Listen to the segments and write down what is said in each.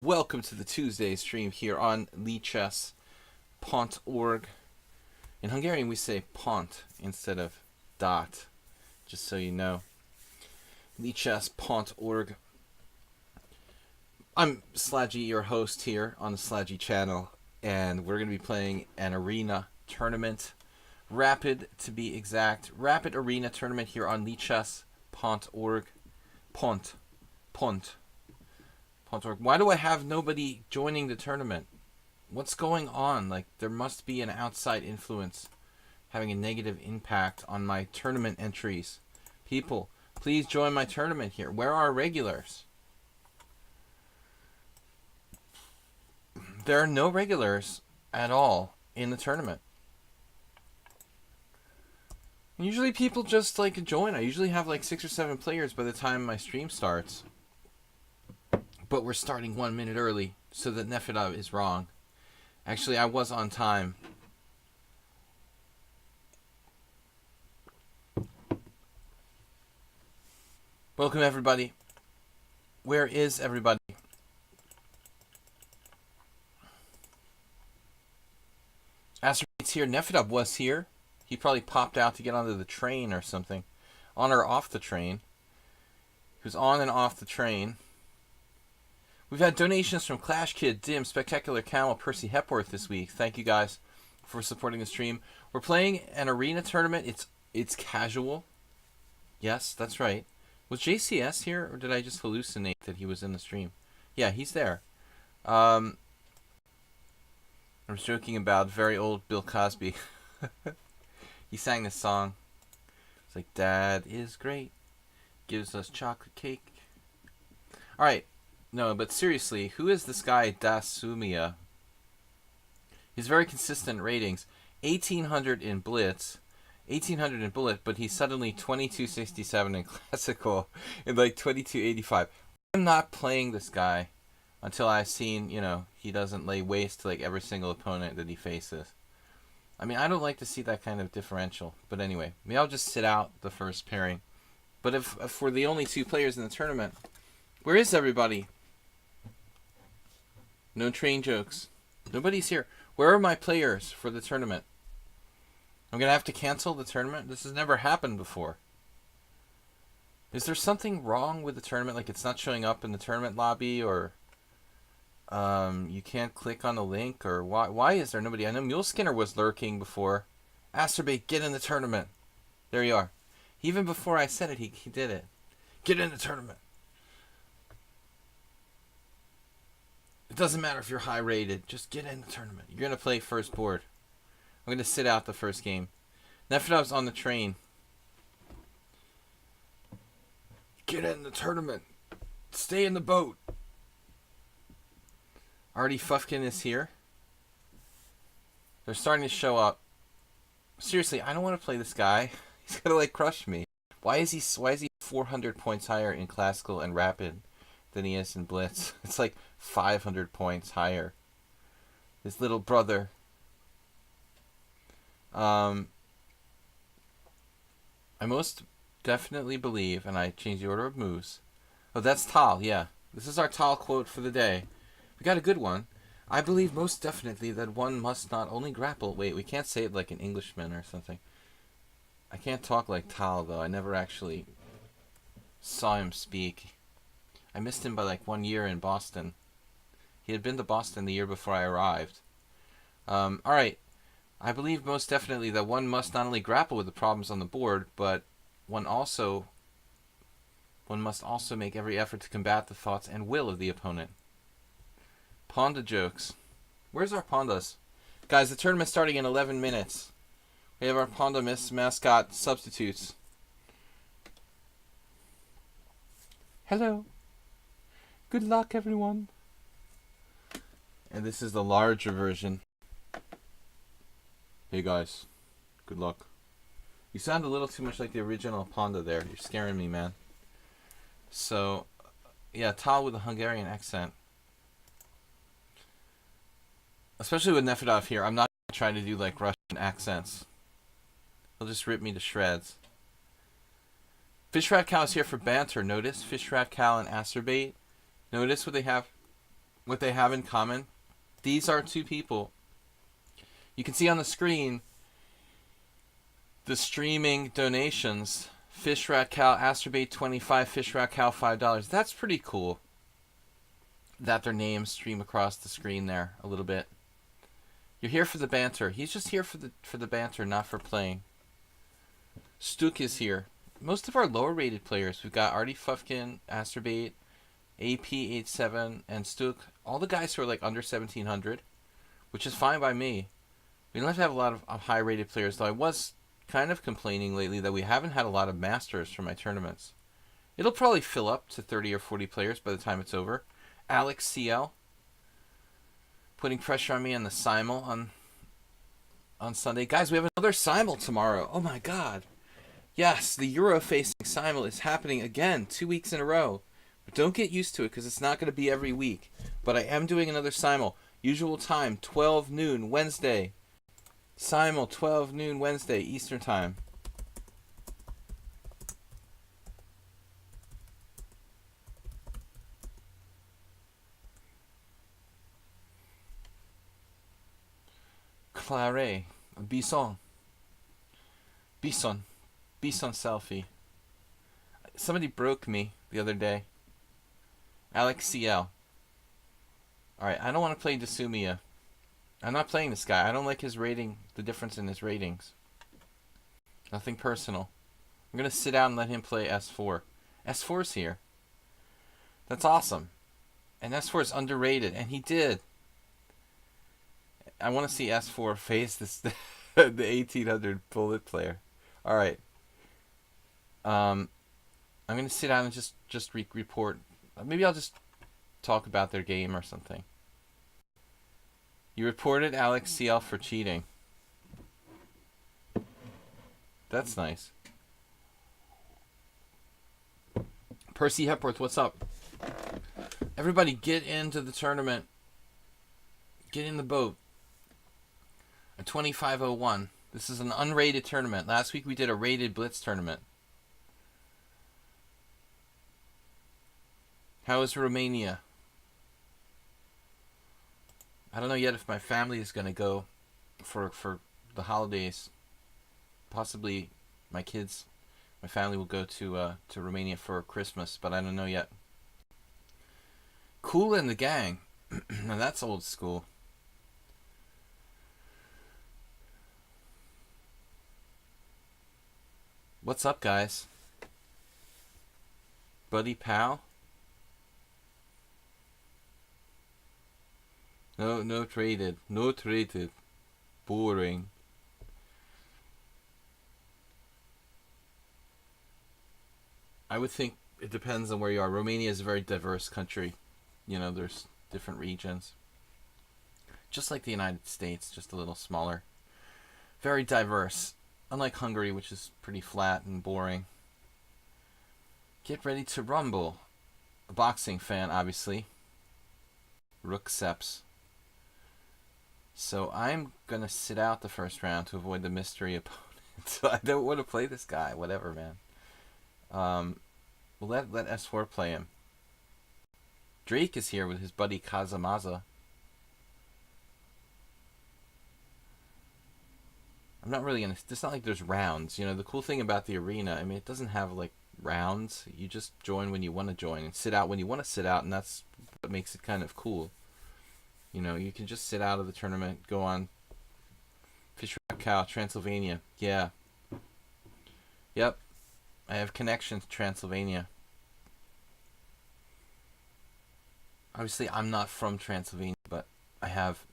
Welcome to the Tuesday stream here on lichess.org. In Hungarian we say pont instead of dot, just so you know. lichess.org. I'm Sladgie, your host here on the Sladgie channel, and we're going to be playing an arena tournament. Rapid, to be exact. Rapid arena tournament here on lichess.org. Pont. Why do I have nobody joining the tournament? What's going on? Like, there must be an outside influence having a negative impact on my tournament entries. People, please join my tournament here. Where are regulars? There are no regulars at all in the tournament. And usually people just like join. I usually have like 6 or 7 players by the time my stream starts. But we're starting 1 minute early, so that Nefedov is wrong. Actually, I was on time. Welcome, everybody. Where is everybody? Asteroid's here. Nefedov was here. He probably popped out to get onto the train or something. On or off the train. He was on and off the train. We've had donations from Clash Kid, Dim, Spectacular Camel, Percy Hepworth this week. Thank you guys for supporting the stream. We're playing an arena tournament. It's casual. Yes, that's right. Was JCS here, or did I just hallucinate that he was in the stream? Yeah, he's there. I was joking about very old Bill Cosby. He sang this song. It's like, Dad is great, gives us chocolate cake. All right. No, but seriously, who is this guy Dasumia? He's very consistent ratings. 1800 in Blitz, 1800 in Bullet, but he's suddenly 2267 in Classical and like 2285. I'm not playing this guy until I've seen, he doesn't lay waste to like every single opponent that he faces. I mean, I don't like to see that kind of differential. But anyway, maybe I'll just sit out the first pairing. But if we're the only 2 players in the tournament, where is everybody? No train jokes. Nobody's here. Where are my players for the tournament? I'm going to have to cancel the tournament? This has never happened before. Is there something wrong with the tournament? Like it's not showing up in the tournament lobby, or you can't click on the link, or why is there nobody? I know Mule Skinner was lurking before. Asterbate, get in the tournament. There you are. Even before I said it, he did it. Get in the tournament. It doesn't matter if you're high rated. Just get in the tournament. You're going to play first board. I'm going to sit out the first game. Nefedov's on the train. Get in the tournament. Stay in the boat. Artie Fufkin is here. They're starting to show up. Seriously, I don't want to play this guy. He's going to like crush me. Why is he 400 points higher in Classical and Rapid than he is in Blitz? It's like 500 points higher. His little brother. I most definitely believe, and I changed the order of moves. Oh, that's Tal, yeah. This is our Tal quote for the day. We got a good one. I believe most definitely that one must not only grapple. Wait, we can't say it like an Englishman or something. I can't talk like Tal, though. I never actually saw him speak. I missed him by like 1 year in Boston. He had been to Boston the year before I arrived. Alright. I believe most definitely that one must not only grapple with the problems on the board, but one must also make every effort to combat the thoughts and will of the opponent. Ponda jokes. Where's our Pondas? Guys, the tournament's starting in 11 minutes. We have our Ponda mascot substitutes. Hello. Good luck, everyone. And this is the larger version. Hey guys, good luck. You sound a little too much like the original Ponda there. You're scaring me, man. So, yeah, Tal with a Hungarian accent. Especially with Nefedov here, I'm not trying to do like Russian accents. He'll just rip me to shreds. Fishrat Cow is here for banter. Notice Fishrat Cow and Acerbate. Notice what they have. what they have in common. These are two people. You can see on the screen the streaming donations. Fish Rat Cow, Astrobait 25, Fish Rat Cow $5. That's pretty cool that their names stream across the screen there a little bit. You're here for the banter. He's just here for the banter, not for playing. Stuk is here. Most of our lower rated players, we've got Artie Fufkin, Astrobait, AP87, and Stuk. All the guys who are like under 1700, which is fine by me. We don't have to have a lot of high rated players, though I was kind of complaining lately that we haven't had a lot of masters for my tournaments. It'll probably fill up to 30 or 40 players by the time it's over. Alex CL putting pressure on me on the simul on Sunday. Guys, we have another simul tomorrow. Oh my god. Yes, the Euro facing simul is happening again 2 weeks in a row. But don't get used to it because it's not going to be every week. But I am doing another simul. Usual time, 12 noon Wednesday. Simul, 12 noon Wednesday, Eastern Time. Claret, Bison. Bison selfie. Somebody broke me the other day. Alex CL. Alright, I don't want to play Desumia. I'm not playing this guy. I don't like his rating, the difference in his ratings. Nothing personal. I'm going to sit out and let him play S4. S4's here. That's awesome. And S4 is underrated, and he did. I want to see S4 face this the 1800 bullet player. Alright. I'm going to sit down and just report. Maybe I'll just talk about their game or something. You reported Alex CL for cheating. That's nice. Percy Hepworth, what's up? Everybody get into the tournament. Get in the boat. A 2501. This is an unrated tournament. Last week we did a rated blitz tournament. How is Romania? I don't know yet if my family is going to go for the holidays. Possibly my kids, my family will go to Romania for Christmas, but I don't know yet. Cool and the Gang. Now that's old school. What's up, guys? Buddy Pal? No traded. No traded. Boring. I would think it depends on where you are. Romania is a very diverse country. You know, there's different regions. Just like the United States, just a little smaller. Very diverse. Unlike Hungary, which is pretty flat and boring. Get ready to rumble. A boxing fan, obviously. Rookseps. So I'm going to sit out the first round to avoid the mystery opponent. So I don't want to play this guy. Whatever, man. We'll let S4 play him. Drake is here with his buddy Kazamaza. I'm not really going to... It's not like there's rounds. You know, the cool thing about the arena, I mean, it doesn't have, like, rounds. You just join when you want to join and sit out when you want to sit out, and that's what makes it kind of cool. You know, you can just sit out of the tournament, go on Fish Rock Cow, Transylvania. Yeah. Yep. I have connections to Transylvania. Obviously, I'm not from Transylvania, but I have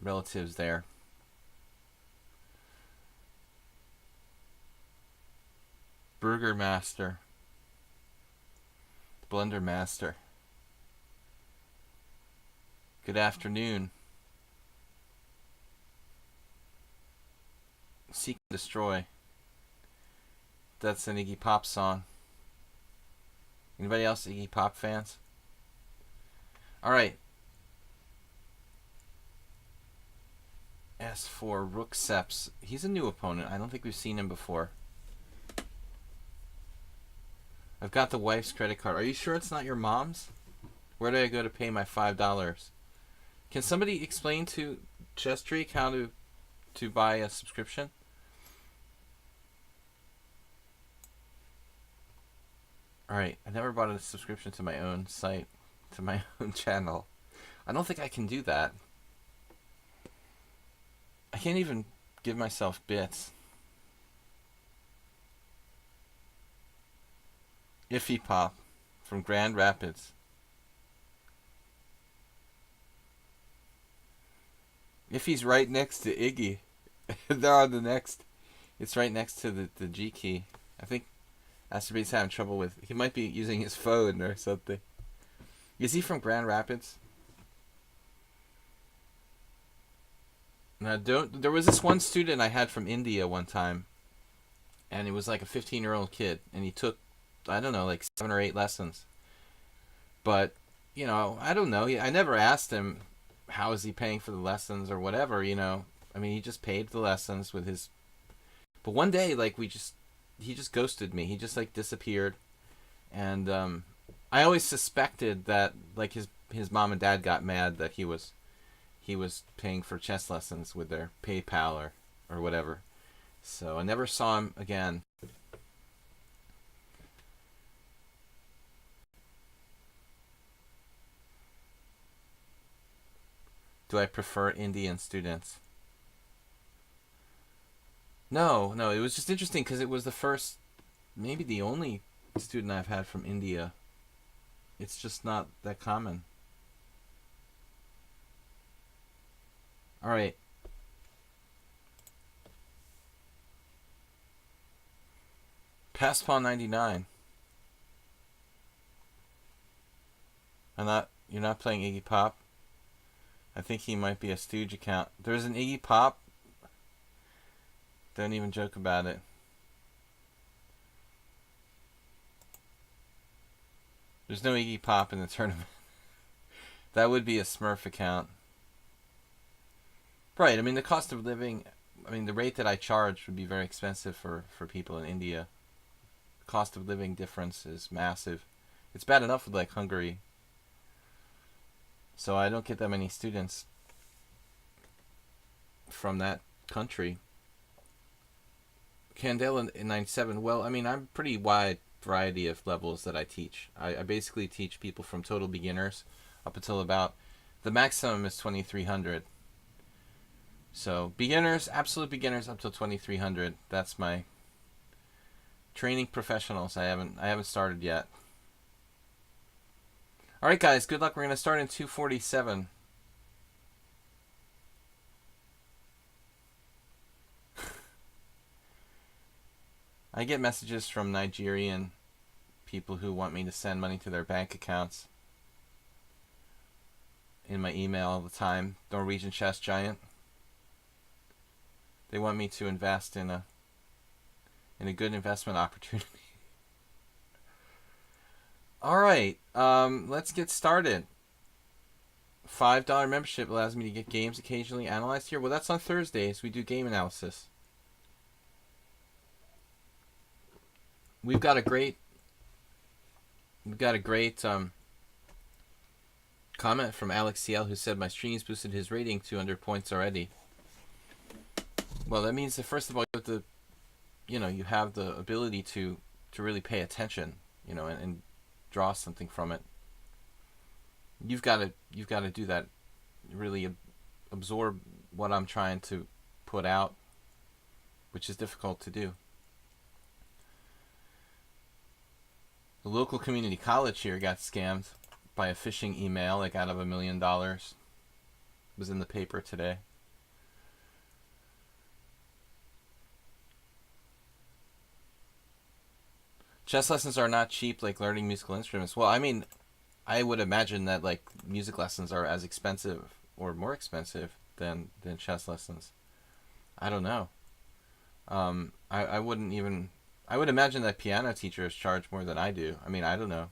relatives there. Burger Master. Blender Master. Good afternoon. Seek and Destroy. That's an Iggy Pop song. Anybody else Iggy Pop fans? Alright. As for Rookseps, he's a new opponent. I don't think we've seen him before. I've got the wife's credit card. Are you sure it's not your mom's? Where do I go to pay my $5? Can somebody explain to Chess Streak how to buy a subscription? Alright, I never bought a subscription to my own site, to my own channel. I don't think I can do that. I can't even give myself bits. Iffy Pop from Grand Rapids. Iffy's right next to Iggy. They're on the next. It's right next to the G key. I think Astrobate's having trouble with. He might be using his phone or something. Is he from Grand Rapids? Now, there was this one student I had from India one time, and it was like a 15-year-old kid, and he took, I don't know, like 7 or 8 lessons. But, you know, I don't know. I never asked him how is he paying for the lessons or whatever, you know. I mean, he just paid the lessons with his. But one day, like, he just ghosted me. He just like disappeared, and I always suspected that like his mom and dad got mad that he was paying for chess lessons with their PayPal or whatever. So I never saw him again. Do I prefer Indian students? No, it was just interesting because it was the first, maybe the only student I've had from India. It's just not that common. All right. Pass pawn 99. You're not playing Iggy Pop? I think he might be a Stooge account. There's an Iggy Pop. Don't even joke about it. There's no Iggy Pop in the tournament. That would be a Smurf account. Right, I mean the cost of living, I mean the rate that I charge would be very expensive for people in India. The cost of living difference is massive. It's bad enough with like Hungary. So I don't get that many students from that country. Candela in 97. Well, I mean, I'm pretty wide variety of levels that I teach. I basically teach people from total beginners up until about, the maximum is 2300. So beginners, absolute beginners up to 2300. That's my training professionals. I haven't started yet. All right, guys, good luck. We're going to start in 247. I get messages from Nigerian people who want me to send money to their bank accounts in my email all the time. Norwegian Chess Giant. They want me to invest in a good investment opportunity. All right, let's get started. $5 membership allows me to get games occasionally analyzed here. Well, that's on Thursdays. We do game analysis. We've got a great comment from Alex CL who said my streams boosted his rating 200 points already. Well, that means that first of all, you have the ability to really pay attention, and draw something from it. You've got to do that, really absorb what I'm trying to put out, which is difficult to do. The local community college here got scammed by a phishing email, like out of $1 million. It was in the paper today. Chess lessons are not cheap like learning musical instruments. Well, I mean, I would imagine that like music lessons are as expensive or more expensive than chess lessons. I don't know. I wouldn't even. I would imagine that piano teachers charge more than I do. I mean, I don't know.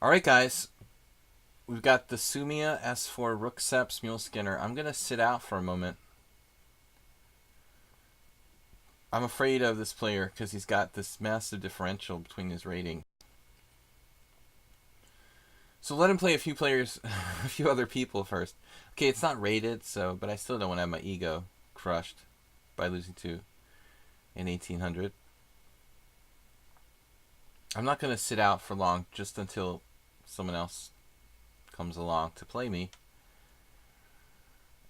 All right, guys. We've got the Sumia S4 Rook Seps Mule Skinner. I'm gonna sit out for a moment. I'm afraid of this player because he's got this massive differential between his rating. So let him play a few players, a few other people first. Okay, it's not rated, so but I still don't want to have my ego crushed by losing to an 1800. I'm not going to sit out for long just until someone else comes along to play me.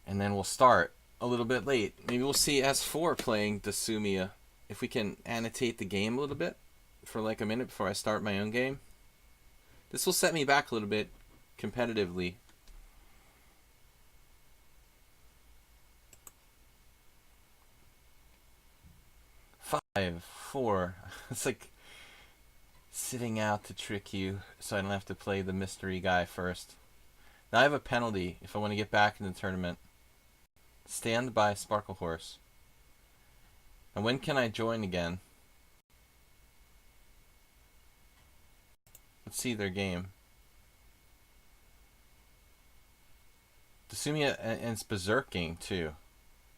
And then we'll start a little bit late. Maybe we'll see S4 playing Dasumia. If we can annotate the game a little bit for like a minute before I start my own game. This will set me back a little bit competitively. Five, four. It's like sitting out to trick you so I don't have to play the mystery guy first. Now I have a penalty if I want to get back in the tournament. Stand by Sparkle Horse. And when can I join again? Let's see their game. Dasumia and it's berserking too.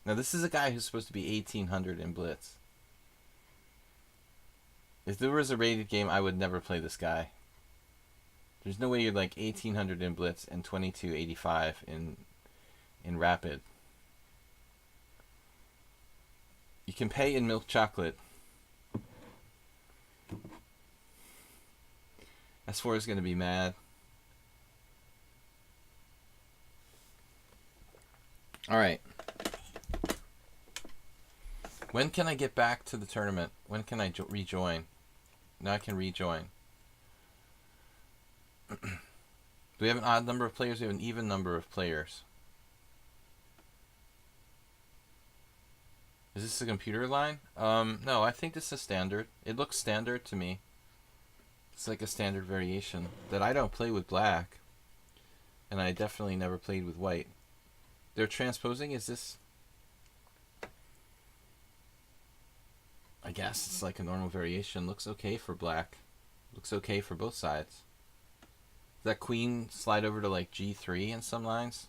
Now this is a guy who's supposed to be 1800 in Blitz. If there was a rated game, I would never play this guy. There's no way you're like 1800 in Blitz and 2285 in Rapid. You can pay in milk chocolate. S4 is going to be mad. Alright. When can I get back to the tournament? When can I rejoin? Now I can rejoin. Do we have an odd number of players? We have an even number of players. Is this a computer line? No, I think this is standard. It looks standard to me. It's like a standard variation that I don't play with black. And I definitely never played with white. They're transposing, is this? I guess it's like a normal variation. Looks okay for black. Looks okay for both sides. Does that queen slide over to like G3 in some lines?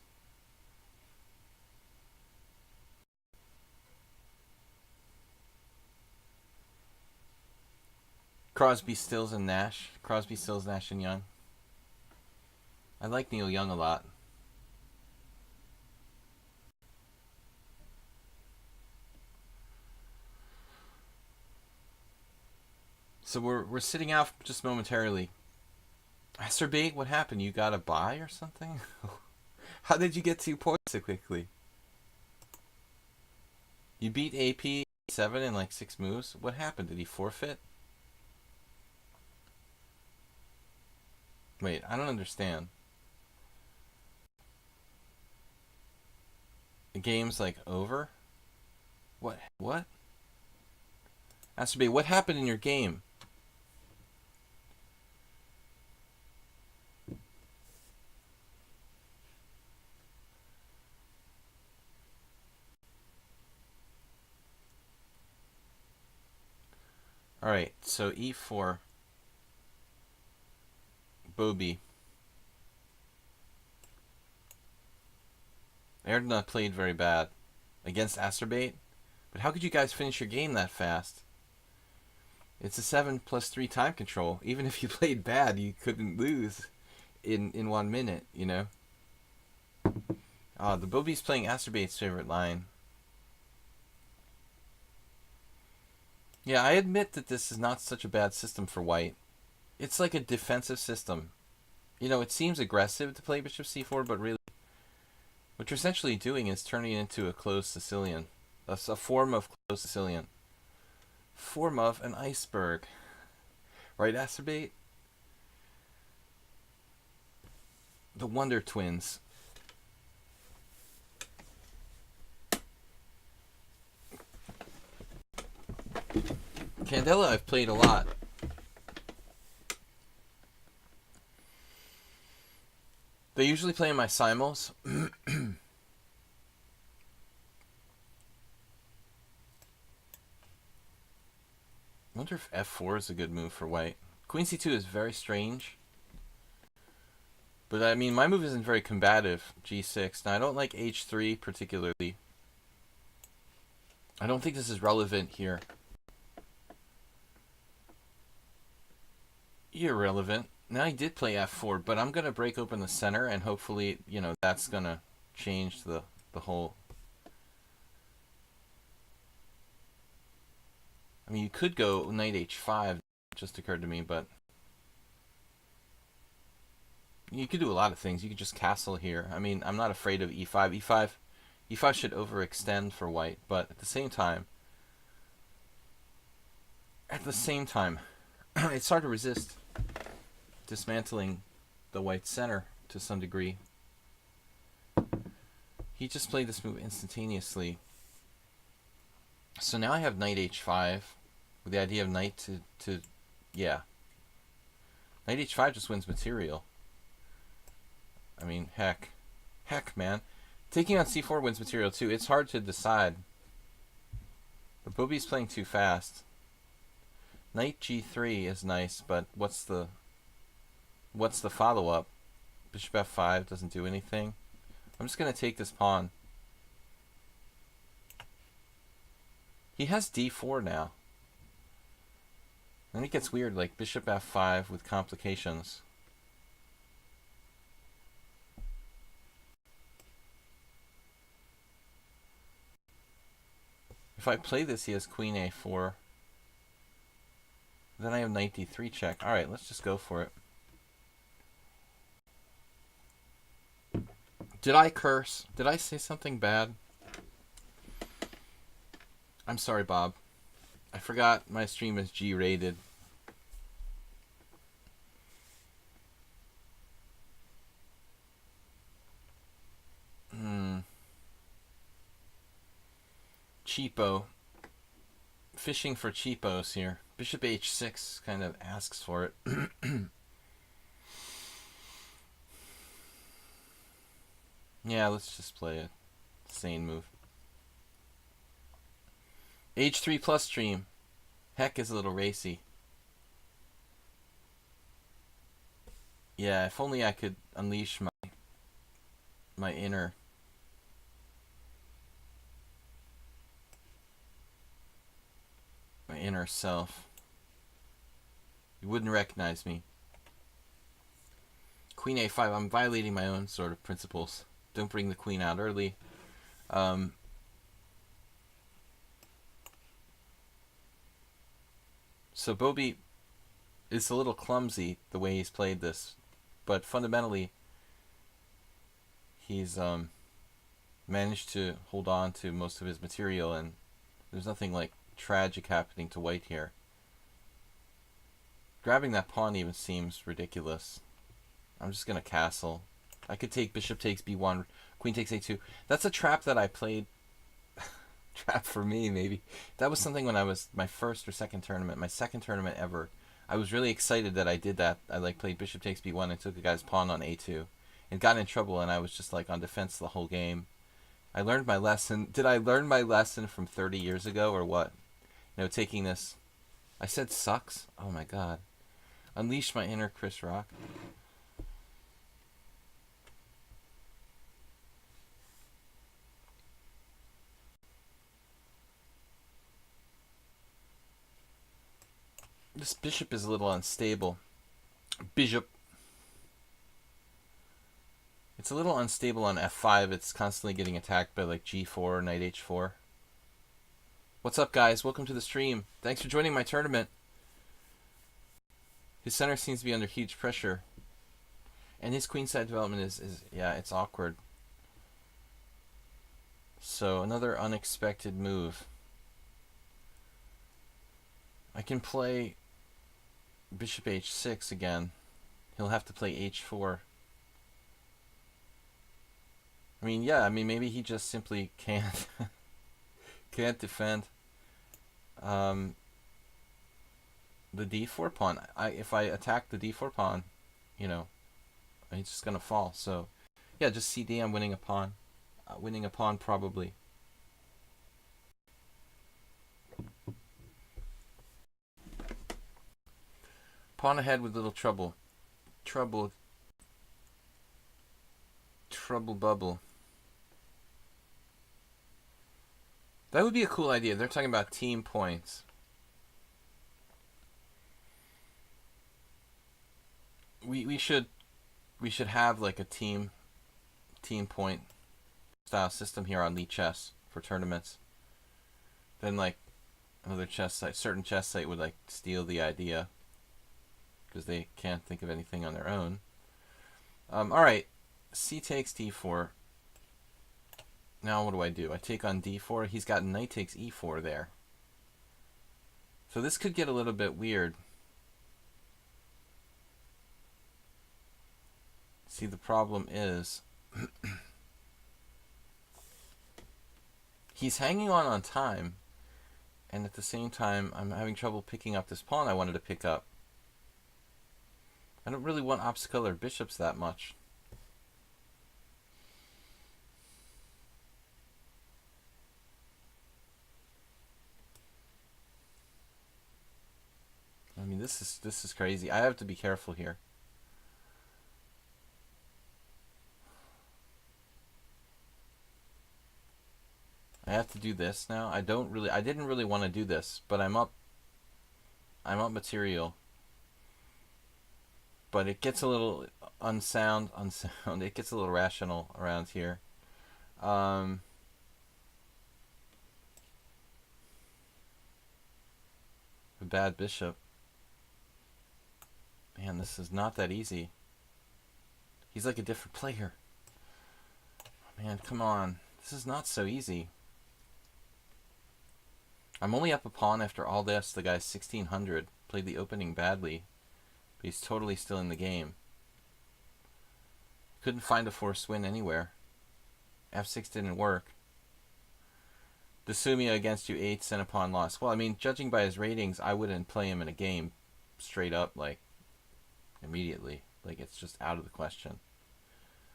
Crosby, Stills, and Nash. Crosby, Stills, Nash, and Young. I like Neil Young a lot. So we're sitting out just momentarily. Acerbate, what happened? You got a buy or something? How did you get 2 points so quickly? You beat AP 7 in like 6 moves? What happened? Did he forfeit? Wait, I don't understand. The game's like over? What? What? Acerbate, what happened in your game? Alright, so E4. Bobby. Erdna played very bad against Acerbate. But how could you guys finish your game that fast? It's a 7+3 time control. Even if you played bad, you couldn't lose in 1 minute, you know? The Bobby's playing Acerbate's favorite line. Yeah, I admit that this is not such a bad system for white. It's like a defensive system. You know, it seems aggressive to play bishop c4, but really what you're essentially doing is turning it into a closed Sicilian. A form of closed Sicilian. Form of an iceberg. Right, Acerbate? The Wonder Twins. Candela I've played a lot. They usually play in my simul's. I wonder if f4 is a good move for white. Queen c2 is very strange. But I mean, my move isn't very combative. G6. Now, I don't like h3 particularly. I don't think this is relevant here. Irrelevant. Now he did play f4, but I'm gonna break open the center, and hopefully, you know, that's gonna change the whole. I mean, you could go knight h5. Just occurred to me, but you could do a lot of things. You could just castle here. I mean, I'm not afraid of e5. E5 should overextend for white, but at the same time, it's hard to resist dismantling the white center to some degree. He just played this move instantaneously. So now I have knight h5 with the idea of knight to yeah. Knight h5 just wins material. I mean, heck, man. Taking on c4 wins material too. It's hard to decide. But Bobby's playing too fast. Knight g3 is nice, but what's the follow-up? Bishop f5 doesn't do anything. I'm just going to take this pawn. He has d4 now. Then it gets weird, like bishop f5 with complications. If I play this, he has queen a4. Then I have knight d3 check. Alright, let's just go for it. Did I curse? Did I say something bad? I'm sorry, Bob. I forgot my stream is G-rated. Cheapo. Fishing for cheapos here. Bishop h6 kind of asks for it. Yeah, let's just play a sane move. H3 plus stream. Heck is a little racy. Yeah, if only I could unleash my inner self. You wouldn't recognize me. Queen a5. I'm violating my own sort of principles. Don't bring the queen out early. So Bobby is a little clumsy the way he's played this, but fundamentally he's managed to hold on to most of his material, and there's nothing like tragic happening to white here. Grabbing that pawn even seems ridiculous. I'm just gonna castle. I could take bishop takes b1, queen takes a2. That's a trap that I played. Trap for me, maybe. That was something when I was my first or second tournament, my second tournament ever. I was really excited that I did that. I like played bishop takes b1 and took a guy's pawn on a2 and got in trouble, and I was just like on defense the whole game. I learned my lesson. Did I learn my lesson from 30 years ago or what? You know, taking this. I said sucks? Oh my god. Unleash my inner Chris Rock. This bishop is a little unstable. Bishop. It's a little unstable on f5. It's constantly getting attacked by like g4, knight h4. What's up, guys? Welcome to the stream. Thanks for joining my tournament. His center seems to be under huge pressure. And his queenside development is yeah, it's awkward. So another unexpected move. I can play bishop h6 again. He'll have to play h4. I mean, yeah, I mean, maybe he just simply can't can't defend the d4 pawn. If I attack the d4 pawn, you know, it's just gonna fall. So yeah, just cd. I'm winning a pawn. Winning a pawn probably. Pawn ahead with little trouble. Trouble bubble. That would be a cool idea. They're talking about team points. We should have like a team point style system here on lichess for tournaments. Then like another chess site, certain chess site would like steal the idea because they can't think of anything on their own. All right, c takes d4. Now what do? I take on d4. He's got knight takes e4 there. So this could get a little bit weird. See, the problem is he's hanging on time, and at the same time I'm having trouble picking up this pawn I wanted to pick up. I don't really want obstacle or bishops that much. I mean, this is crazy. I have to be careful here. I have to do this now. I didn't really want to do this, but I'm up material. But it gets a little unsound. It gets a little rational around here. A bad bishop. Man, this is not that easy. He's like a different player. Man, come on. This is not so easy. I'm only up a pawn after all this. The guy's 1600. Played the opening badly. But he's totally still in the game. Couldn't find a forced win anywhere. F6 didn't work. Desumia against you 8 cent pawn loss. Well, I mean, judging by his ratings, I wouldn't play him in a game straight up, like, immediately. Like, it's just out of the question.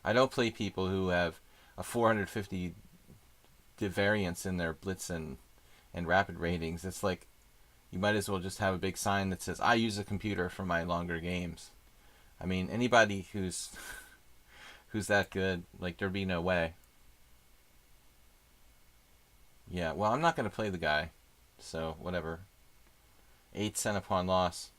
I don't play people who have a 450 variance in their blitz and rapid ratings. It's like you might as well just have a big sign that says I use a computer for my longer games. I mean, anybody who's that good, like, there'd be no way. Yeah, well, I'm not going to play the guy, so whatever. 8 cent pawn loss.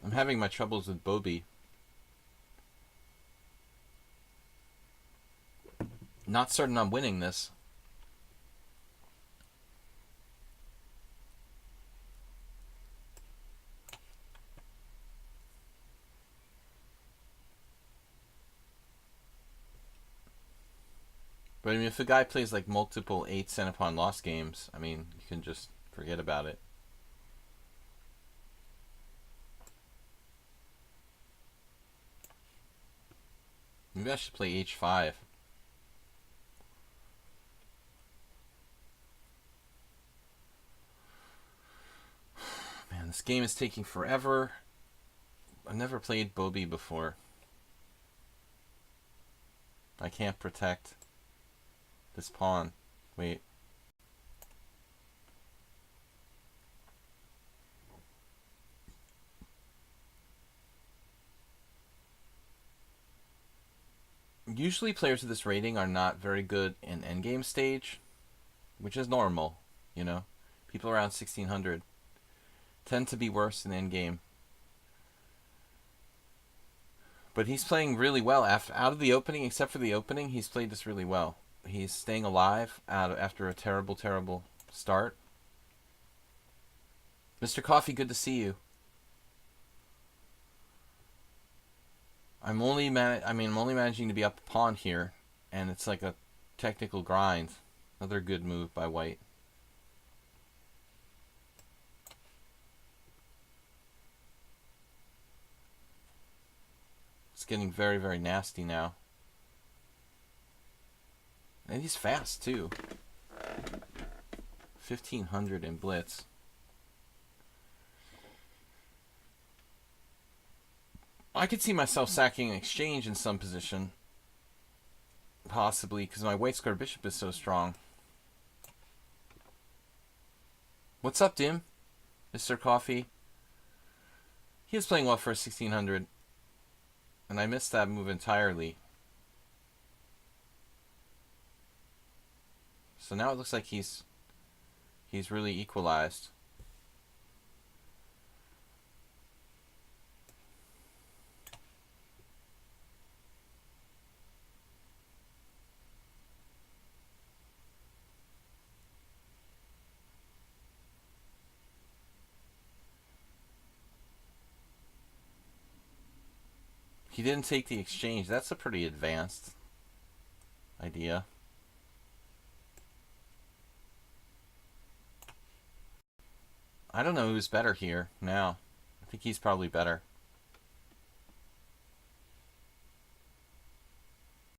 I'm having my troubles with Bobby. Not certain I'm winning this. But I mean, if a guy plays like multiple 8 cent pawn loss games, I mean, you can just forget about it. Maybe I should play h5. Man, this game is taking forever. I've never played Bobby before. I can't protect this pawn. Wait. Usually players of this rating are not very good in endgame stage, which is normal, you know. People around 1600 tend to be worse in endgame. But he's playing really well out of the opening. Except for the opening, he's played this really well. He's staying alive after a terrible, terrible start. Mr. Coffee, good to see you. I'm only managing to be up a pawn here, and it's like a technical grind. Another good move by White. It's getting very, very nasty now. And he's fast too. 1500 in blitz. I could see myself sacking an exchange in some position. Possibly, because my white square bishop is so strong. What's up, Dim? Mr. Coffee? He is playing well for a 1600. And I missed that move entirely. So now it looks like he's really equalized. He didn't take the exchange. That's a pretty advanced idea. I don't know who's better here now. I think he's probably better.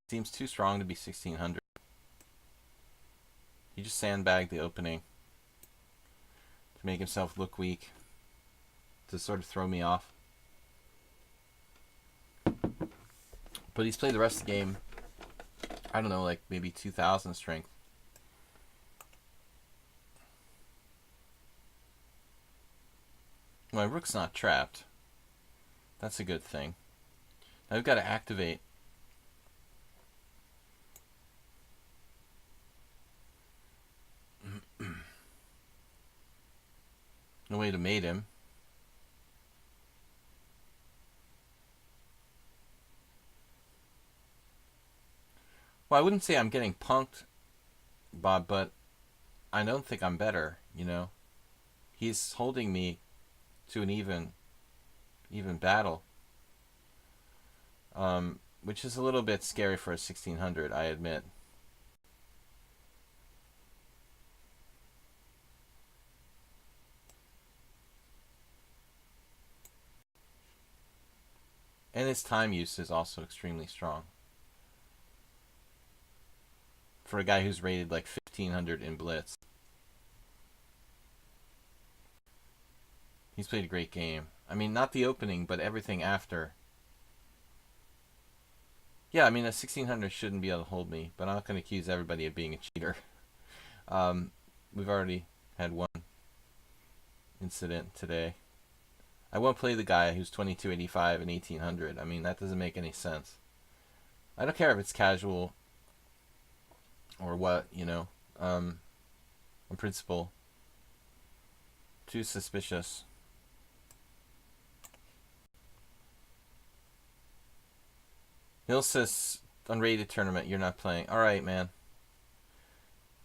Seems too strong to be 1600. He just sandbagged the opening to make himself look weak, to sort of throw me off. But he's played the rest of the game, I don't know, like maybe 2000 strength. My rook's not trapped. That's a good thing. Now we've got to activate. No way to mate him. Well, I wouldn't say I'm getting punked, Bob, but I don't think I'm better, you know? He's holding me to an even battle. Which is a little bit scary for a 1600, I admit. And his time use is also extremely strong. For a guy who's rated like 1500 in Blitz. He's played a great game. I mean, not the opening, but everything after. Yeah, I mean, a 1600 shouldn't be able to hold me, but I'm not going to accuse everybody of being a cheater. We've already had one incident today. I won't play the guy who's 2285 and 1800. I mean, that doesn't make any sense. I don't care if it's casual or what, you know. On principle. Too suspicious. Hill says, unrated tournament, you're not playing. Alright, man.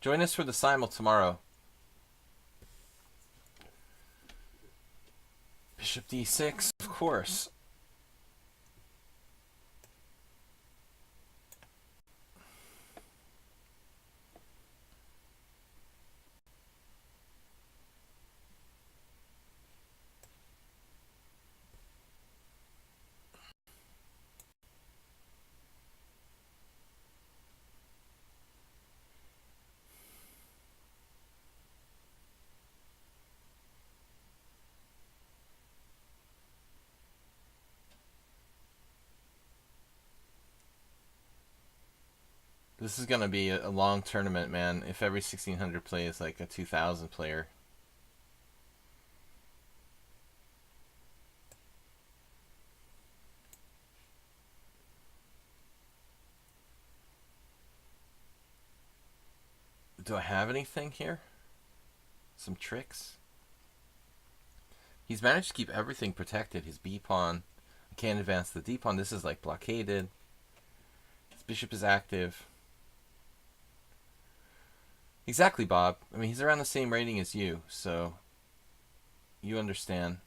Join us for the simul tomorrow. Bishop d6, of course. This is going to be a long tournament, man, if every 1600 plays like a 2000 player. Do I have anything here? Some tricks? He's managed to keep everything protected. His b-pawn. I can't advance the d-pawn. This is like blockaded. His bishop is active. Exactly, Bob. I mean, he's around the same rating as you, so you understand.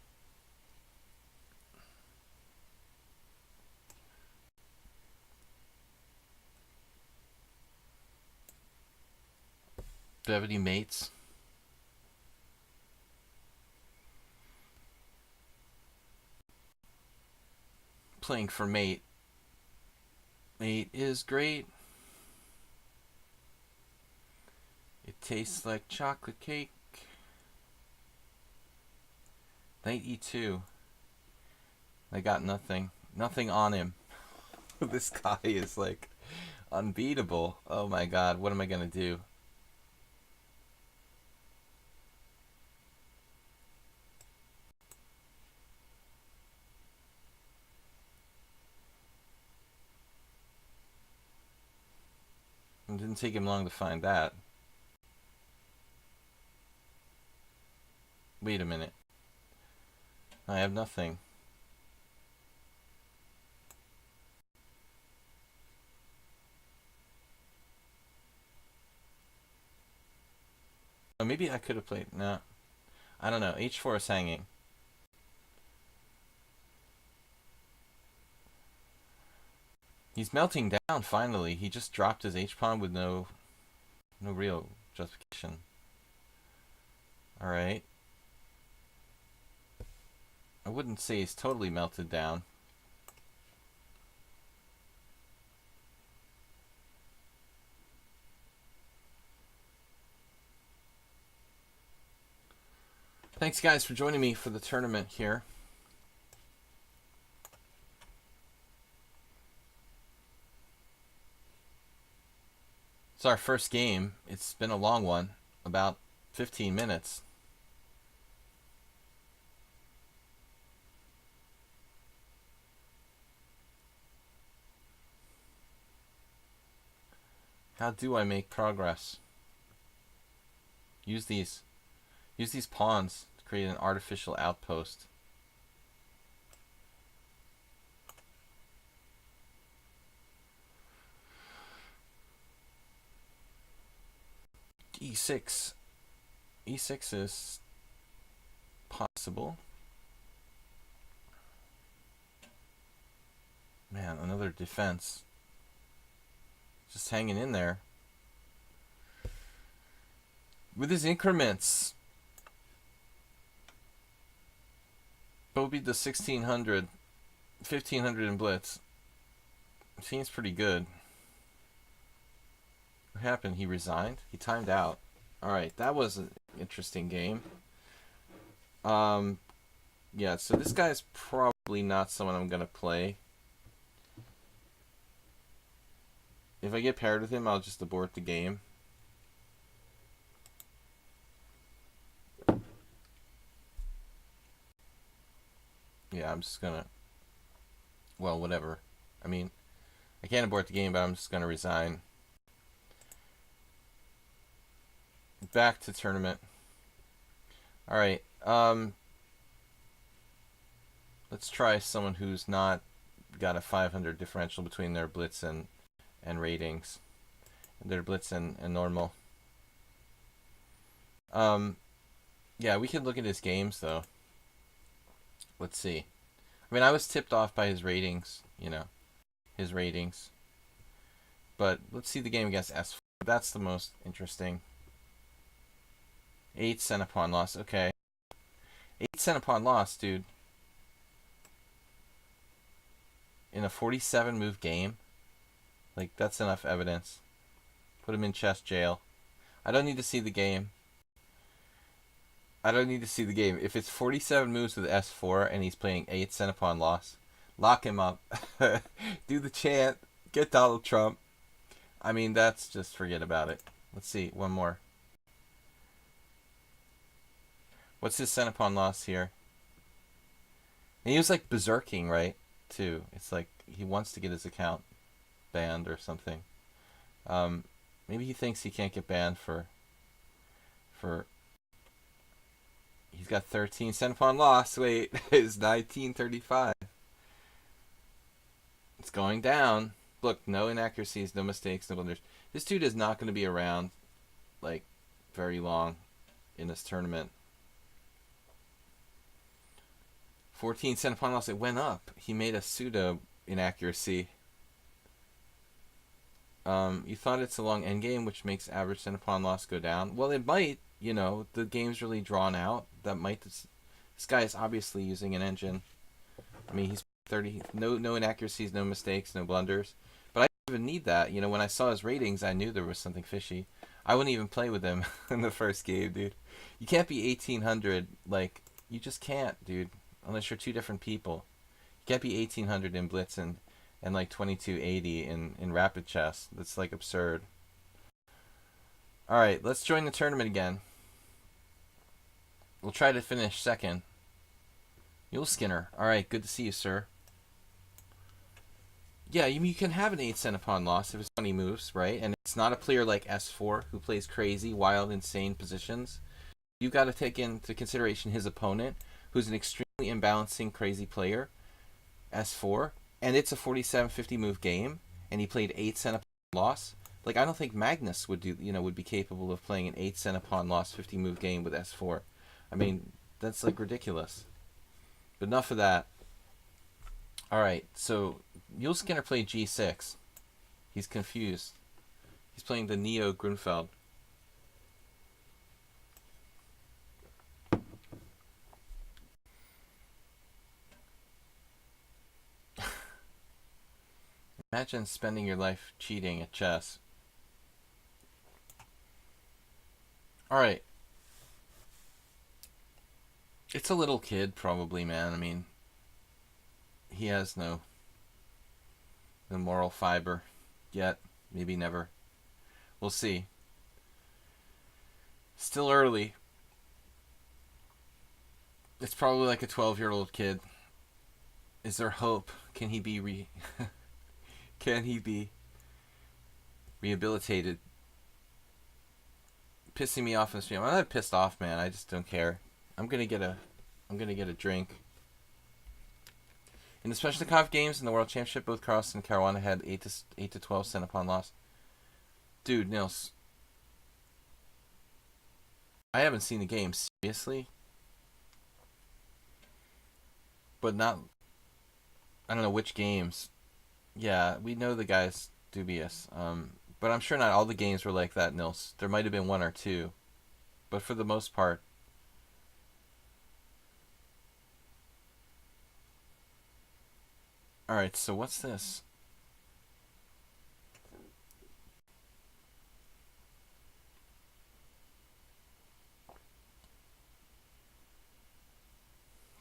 Do I have any mates? Playing for mate. Mate is great. It tastes like chocolate cake. Knight e2. I got nothing. Nothing on him. This guy is like unbeatable. Oh my god, what am I gonna do? It didn't take him long to find that. Wait a minute. I have nothing. Oh, maybe I could have played. No. I don't know. H4 is hanging. He's melting down finally. He just dropped his H-pawn with no real justification. Alright. I wouldn't say he's totally melted down. Thanks, guys, for joining me for the tournament here. It's our first game. It's been a long one, about 15 minutes. How do I make progress? Use these pawns to create an artificial outpost. E6. E6 is possible. Man, another defense. Just hanging in there. With his increments. Bobby the 1600. 1500 in blitz. Seems pretty good. What happened? He resigned? He timed out. Alright, that was an interesting game. Yeah, so this guy's probably not someone I'm going to play. If I get paired with him, I'll just abort the game. Yeah, I'm just gonna... Well, whatever. I mean, I can't abort the game, but I'm just gonna resign. Back to tournament. Alright, let's try someone who's not got a 500 differential between their blitz and ratings. Their blitz and normal. Yeah, we could look at his games, though. Let's see. I mean, I was tipped off by his ratings, you know. His ratings. But let's see the game against S4. That's the most interesting. 8 cent pawn loss. Okay. 8 cent pawn loss, dude. In a 47 move game. Like, that's enough evidence. Put him in chess jail. I don't need to see the game. I don't need to see the game. If it's 47 moves with S4 and he's playing 8 cent pawn loss, lock him up. Do the chant. Get Donald Trump. I mean, that's just forget about it. Let's see. One more. What's his cent pawn loss here? And he was like berserking, right? Too. It's like he wants to get his account banned or something. Maybe he thinks he can't get banned for he's got 13 cent pawn loss. Wait, it's 1935. It's going down. Look, no inaccuracies, no mistakes, no blunders. This dude is not going to be around like very long in this tournament. 14 cent pawn loss. It went up. He made a pseudo inaccuracy. You thought it's a long endgame, which makes average cent pawn loss go down. Well, it might. You know, the game's really drawn out. That might. This guy is obviously using an engine. I mean, he's 30. No inaccuracies, no mistakes, no blunders. But I didn't even need that. You know, when I saw his ratings, I knew there was something fishy. I wouldn't even play with him in the first game, dude. You can't be 1800. Like, you just can't, dude. Unless you're two different people. You can't be 1800 in blitz and like 2280 in rapid chess. That's like absurd. Alright, let's join the tournament again. We'll try to finish second. Mule Skinner. Alright, good to see you, sir. Yeah, you can have an 8 cent pawn loss if it's 20 moves, right? And it's not a player like S4 who plays crazy, wild, insane positions. you got to take into consideration his opponent, who's an extremely imbalancing, crazy player, S4, and it's a 47-50 move game, and he played 8 cent upon loss. Like, I don't think Magnus would would be capable of playing an 8 cent upon loss 50 move game with S4. I mean, that's like ridiculous. But enough of that. All right, so Yul Skinner played G6. He's confused. He's playing the Neo Grunfeld. Imagine spending your life cheating at chess. Alright. It's a little kid, probably, man. I mean, he has no moral fiber yet. Maybe never. We'll see. Still early. It's probably like a 12-year-old kid. Is there hope? Can he be Can he be rehabilitated? Pissing me off in the stream. I'm not pissed off, man. I just don't care. I'm gonna get a drink. In the Special Conf games in the World Championship, both Carlsen and Caruana had 8 to 12 cent upon loss. Dude, Nils, I haven't seen the game, seriously. But not, I don't know which games. Yeah, we know the guy's dubious. But I'm sure not all the games were like that, Nils. There might have been one or two. But for the most part. Alright, so what's this?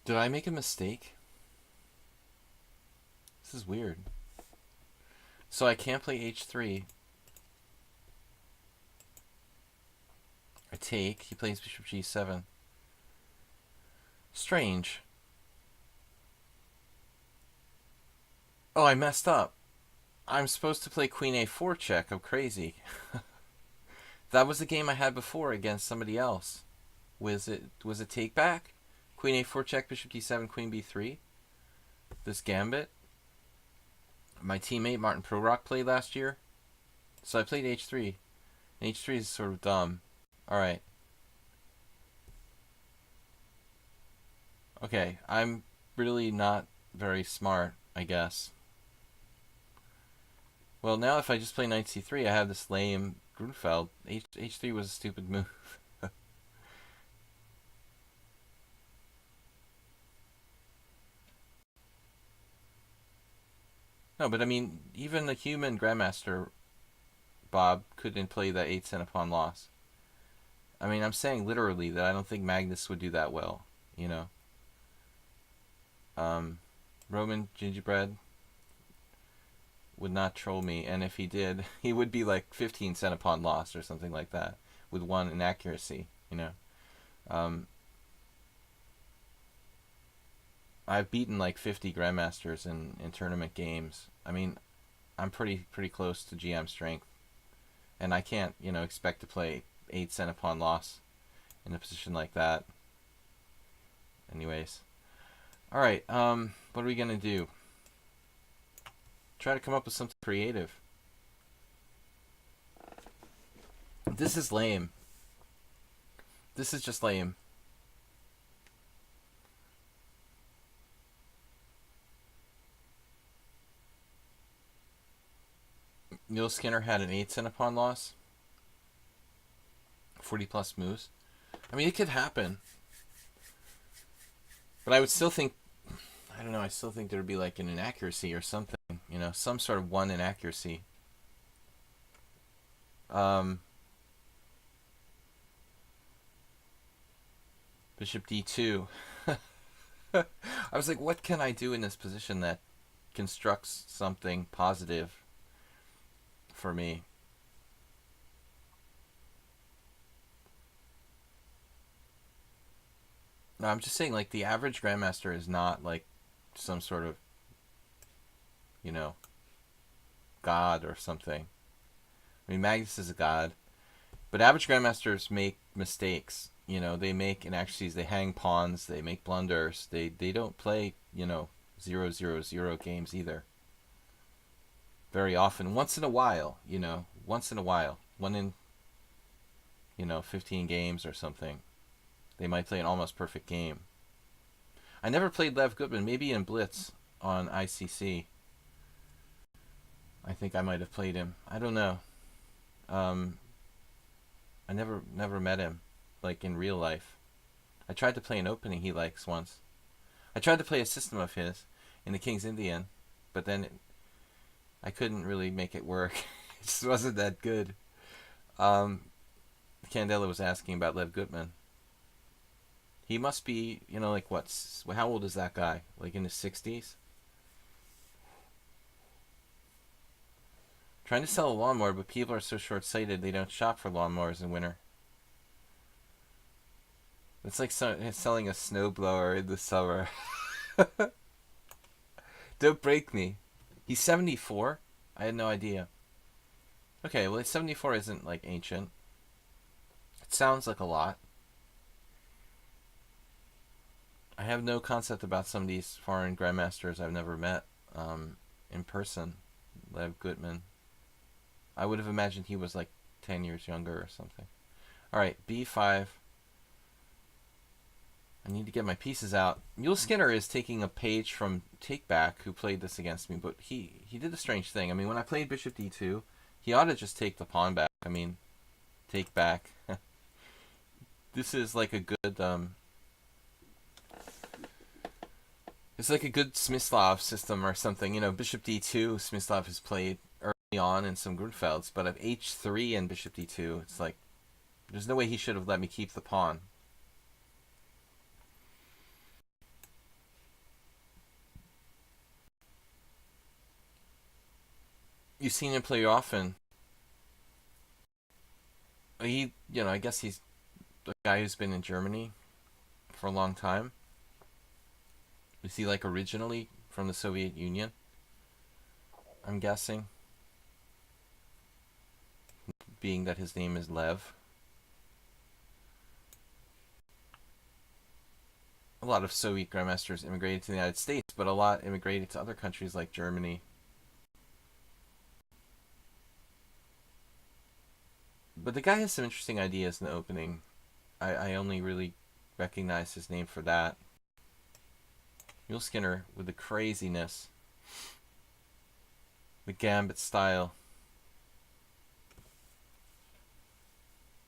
Did I make a mistake? This is weird. So I can't play h3. I take. He plays bishop g7. Strange. Oh, I messed up. I'm supposed to play queen a4 check. I'm crazy. That was the game I had before against somebody else. Was it take back? Queen a4 check, bishop d7, queen b3. This gambit. My teammate Martin Prorock played last year. So I played h3. And h3 is sort of dumb. Alright. Okay, I'm really not very smart, I guess. Well, now if I just play knight c3, I have this lame Grunfeld. H3 was a stupid move. No, but I mean, even the human Grandmaster Bob couldn't play that 8 cent upon loss. I mean, I'm saying literally that I don't think Magnus would do that well, you know. Roman Gingerbread would not troll me, and if he did, he would be like 15 cent upon loss or something like that, with one inaccuracy, you know. I've beaten like 50 Grandmasters in tournament games. I mean, I'm pretty close to GM strength, and I can't, you know, expect to play 8 cent upon loss in a position like that. Anyways. Alright, what are we gonna do? Try to come up with something creative. This is lame. This is just lame. Yul Skinner had an 8 cent upon loss. 40 plus moves. I mean, it could happen. But I would still think, I don't know, I still think there would be like an inaccuracy or something. You know, some sort of one inaccuracy. Bishop d2. I was like, what can I do in this position that constructs something positive for me? No, I'm just saying, like, the average Grandmaster is not like some sort of, you know, god or something. I mean, Magnus is a god, but average Grandmasters make mistakes. You know, they make inaccuracies, they hang pawns, they make blunders. They don't play, you know, 0-0-0 games either. Very often, once in a while, you know, once in a while, one in, you know, 15 games or something, they might play an almost perfect game. I never played Lev Gutman. Maybe in Blitz on ICC. I think I might have played him. I don't know. I never met him, like in real life. I tried to play an opening he likes once. I tried to play a system of his in the King's Indian, but then I couldn't really make it work. It just wasn't that good. Candela was asking about Lev Gutman. He must be, you know, like what? How old is that guy? Like in his 60s? Trying to sell a lawnmower, but people are so short-sighted they don't shop for lawnmowers in winter. It's like selling a snowblower in the summer. Don't break me. He's 74? I had no idea. Okay, well, 74 isn't like ancient. It sounds like a lot. I have no concept about some of these foreign grandmasters I've never met in person. Lev Gutman. I would have imagined he was like 10 years younger or something. Alright, b5. I need to get my pieces out. Mule Skinner is taking a page from Takeback, who played this against me, but he did a strange thing. I mean, when I played bishop d2, he ought to just take the pawn back. I mean, take back. This is like a good... it's like a good Smyslov system or something. You know, bishop d2, Smyslov has played early on in some Grunfelds, but of h3 and bishop d2, it's like, there's no way he should have let me keep the pawn. You've seen him play often. He, you know, I guess he's the guy who's been in Germany for a long time. Is he like originally from the Soviet Union? I'm guessing. Being that his name is Lev. A lot of Soviet grandmasters immigrated to the United States, but a lot immigrated to other countries like Germany. But the guy has some interesting ideas in the opening. I only really recognize his name for that. Mule Skinner with the craziness. The gambit style.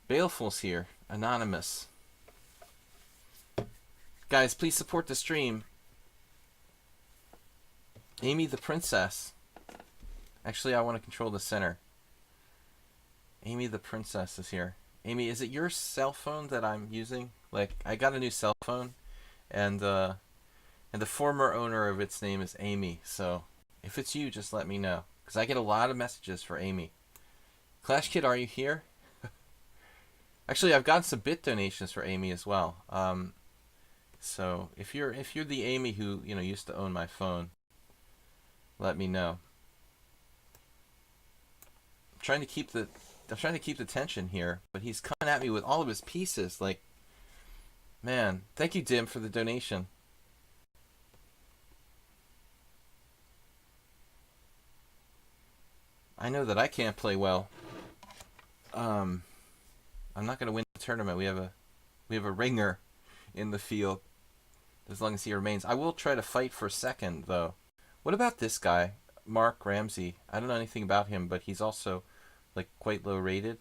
Baleful's here. Anonymous. Guys, please support the stream. Amy the Princess. Actually, I want to control the center. Amy the Princess is here. Amy, is it your cell phone that I'm using? Like, I got a new cell phone, and the former owner of its name is Amy. So, if it's you, just let me know, because I get a lot of messages for Amy. Clash Kid, are you here? Actually, I've gotten some bit donations for Amy as well. So if you're the Amy who, you know, used to own my phone, let me know. I'm trying to keep the tension here, but he's coming at me with all of his pieces. Like, man, thank you, Dim, for the donation. I know that I can't play well. I'm not gonna win the tournament. We have a ringer in the field. As long as he remains. I will try to fight for second, though. What about this guy, Mark Ramsey? I don't know anything about him, but he's also like quite low rated.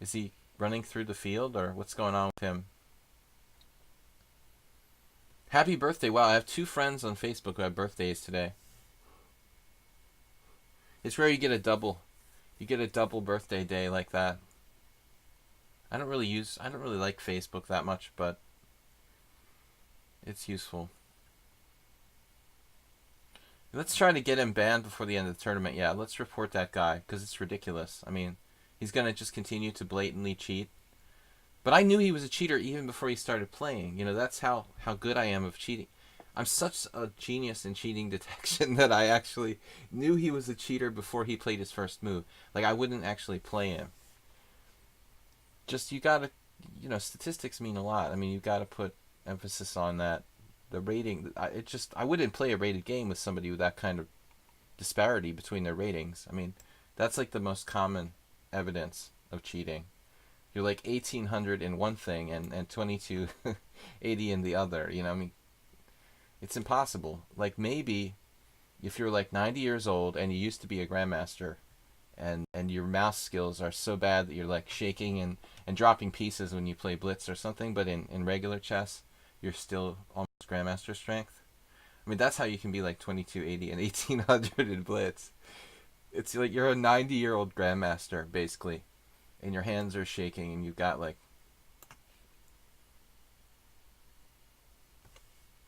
Is he running through the field, or what's going on with him? Happy birthday. Wow, I have 2 friends on Facebook who have birthdays today. It's rare you get a double. You get a double birthday day like that. I don't really like Facebook that much, but it's useful. Let's try to get him banned before the end of the tournament. Yeah, let's report that guy, because it's ridiculous. I mean, he's going to just continue to blatantly cheat. But I knew he was a cheater even before he started playing. You know, that's how good I am of cheating. I'm such a genius in cheating detection that I actually knew he was a cheater before he played his first move. Like, I wouldn't actually play him. Just, you gotta you know, statistics mean a lot. I mean, you've got to put emphasis on that. The rating, I wouldn't play a rated game with somebody with that kind of disparity between their ratings. I mean, that's like the most common evidence of cheating. You're like 1800 in one thing and 2280 in the other. You know, I mean, it's impossible. Like maybe if you're like 90 years old and you used to be a grandmaster, and your mouse skills are so bad that you're like shaking and dropping pieces when you play blitz or something, but in regular chess you're still almost grandmaster strength. I mean, that's how you can be like 2280 and 1800 in blitz. It's like you're a 90-year-old grandmaster basically, and your hands are shaking and you've got like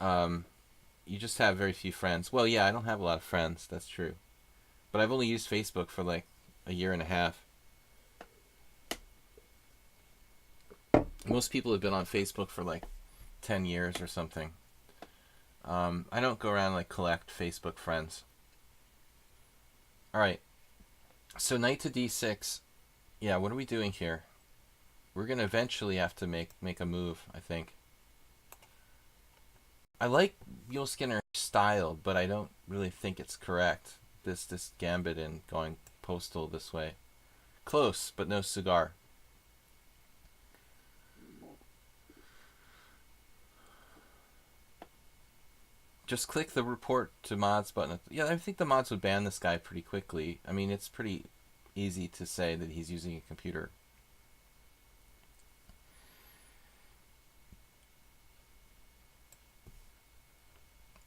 you just have very few friends. Well, yeah, I don't have a lot of friends, that's true, but I've only used Facebook for like a year and a half. Most people have been on Facebook for like 10 years or something. I don't go around like collect Facebook friends. All right, so knight to d6. Yeah, what are we doing here? We're gonna eventually have to make a move, I think. I like Mule Skinner's style, but I don't really think it's correct. This gambit and going postal this way. Close, but no cigar. Just click the report to mods button. Yeah, I think the mods would ban this guy pretty quickly. I mean, it's pretty easy to say that he's using a computer.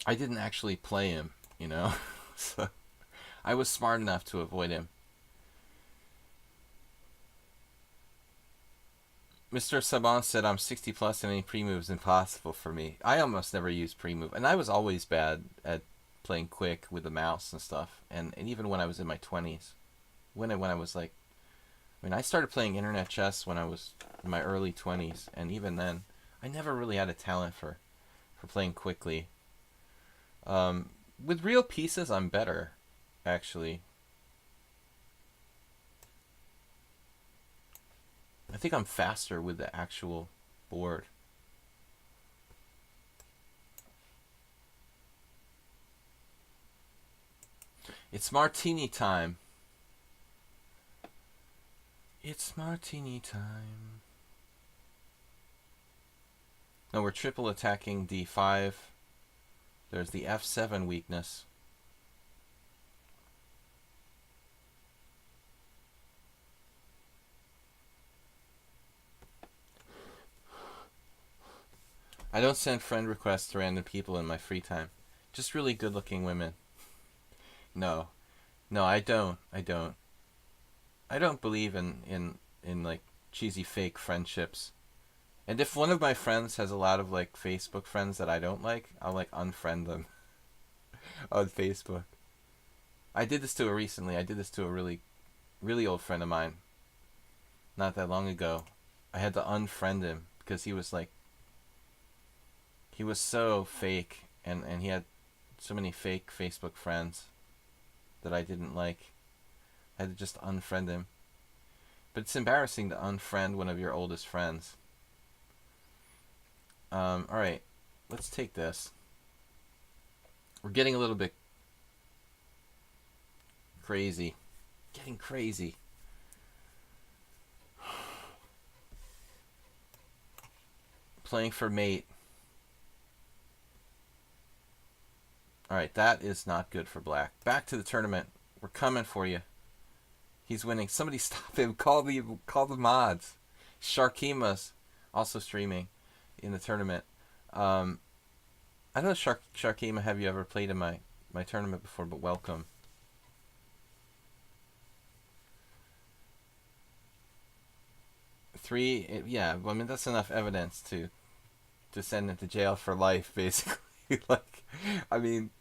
I didn't actually play him, you know? So I was smart enough to avoid him. Mr. Saban said I'm 60 plus and any pre-move is impossible for me. I almost never use pre-move, and I was always bad at playing quick with the mouse and stuff. And even when I was in my 20s, when I was like, I mean, I started playing internet chess when I was in my early 20s, and even then, I never really had a talent for playing quickly. With real pieces, I'm better, actually. I think I'm faster with the actual board. It's martini time. It's martini time. No, we're triple attacking d5. There's the f7 weakness. I don't send friend requests to random people in my free time. Just really good looking women. No. No, I don't. I don't believe in like cheesy fake friendships. And if one of my friends has a lot of like Facebook friends that I don't like, I'll like unfriend them on Facebook. I did this to her recently. I did this to a really old friend of mine not that long ago. I had to unfriend him because he was so fake, and he had so many fake Facebook friends that I didn't like. I had to just unfriend him. But it's embarrassing to unfriend one of your oldest friends. Alright, let's take this. We're getting a little bit crazy. Getting crazy. Playing for mate. Alright, that is not good for black. Back to the tournament. We're coming for you. He's winning. Somebody stop him. Call the mods. Sharkima's also streaming in the tournament. I don't know, Sharkima, have you ever played in my tournament before, but welcome. Three, yeah, I mean, that's enough evidence to send him to jail for life, basically. Like, I mean,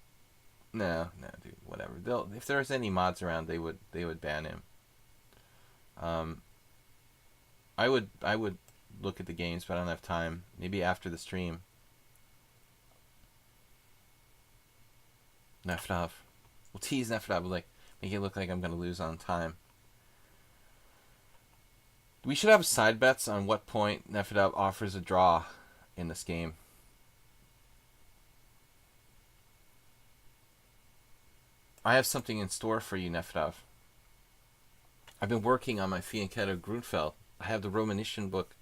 no, dude, whatever. If there's any mods around, they would ban him. I would look at the games, but I don't have time. Maybe after the stream. Nefdov. We'll tease Nefdov, like make it look like I'm gonna lose on time. We should have side bets on what point Nefedov offers a draw in this game. I have something in store for you, Nefedov. I've been working on my Fianchetto Grunfeld. I have the Romanician book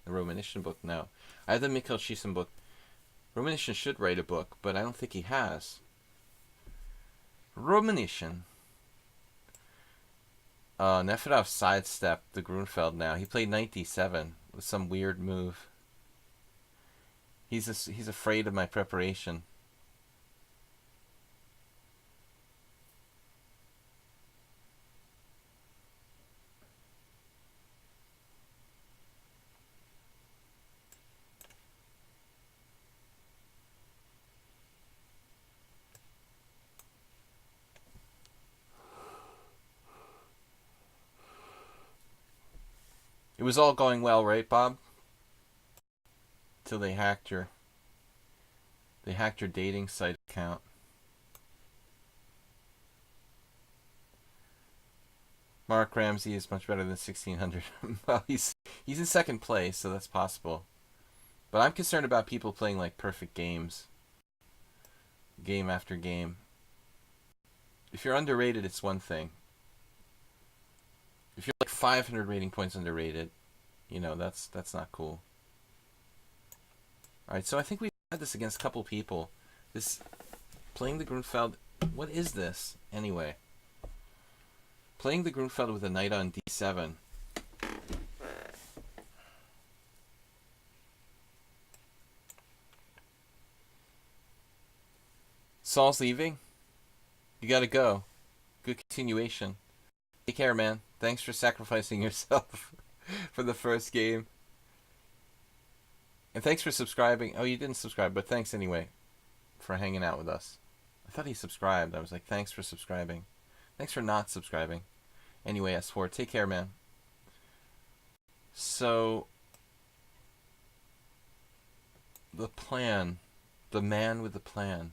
now. I have the Mikhail Shisin book. Romanician should write a book, but I don't think he has. Romanician. Nefedov sidestepped the Grunfeld now. He played knight d7 with some weird move. He's afraid of my preparation. It was all going well, right, Bob? Till they hacked your dating site account. Mark Ramsey is much better than 1600. Well, he's in second place, so that's possible. But I'm concerned about people playing like perfect games, game after game. If you're underrated, it's one thing. If you're like 500 rating points underrated, you know, that's not cool. Alright, so I think we've had this against a couple people. This playing the Grunfeld, what is this anyway? Playing the Grunfeld with a knight on d7. Saul's leaving? You gotta go. Good continuation. Take care, man. Thanks for sacrificing yourself for the first game. And thanks for subscribing. Oh, you didn't subscribe, but thanks anyway for hanging out with us. I thought he subscribed. I was like, thanks for subscribing. Thanks for not subscribing. Anyway, S4, take care, man. So, the plan. The man with the plan.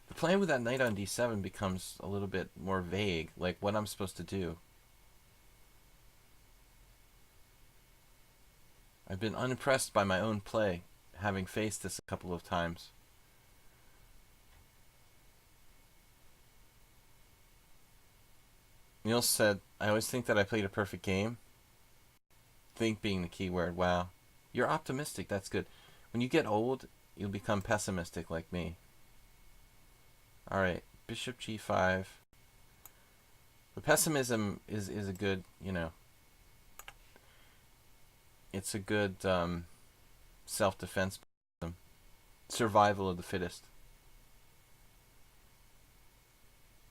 The plan with that knight on d7 becomes a little bit more vague, like what I'm supposed to do. I've been unimpressed by my own play, having faced this a couple of times. Niels said, I always think that I played a perfect game. Think being the key word. Wow. You're optimistic. That's good. When you get old, you'll become pessimistic like me. Alright. Bishop g5. The pessimism is a good, you know, it's a good self-defense. Survival of the fittest.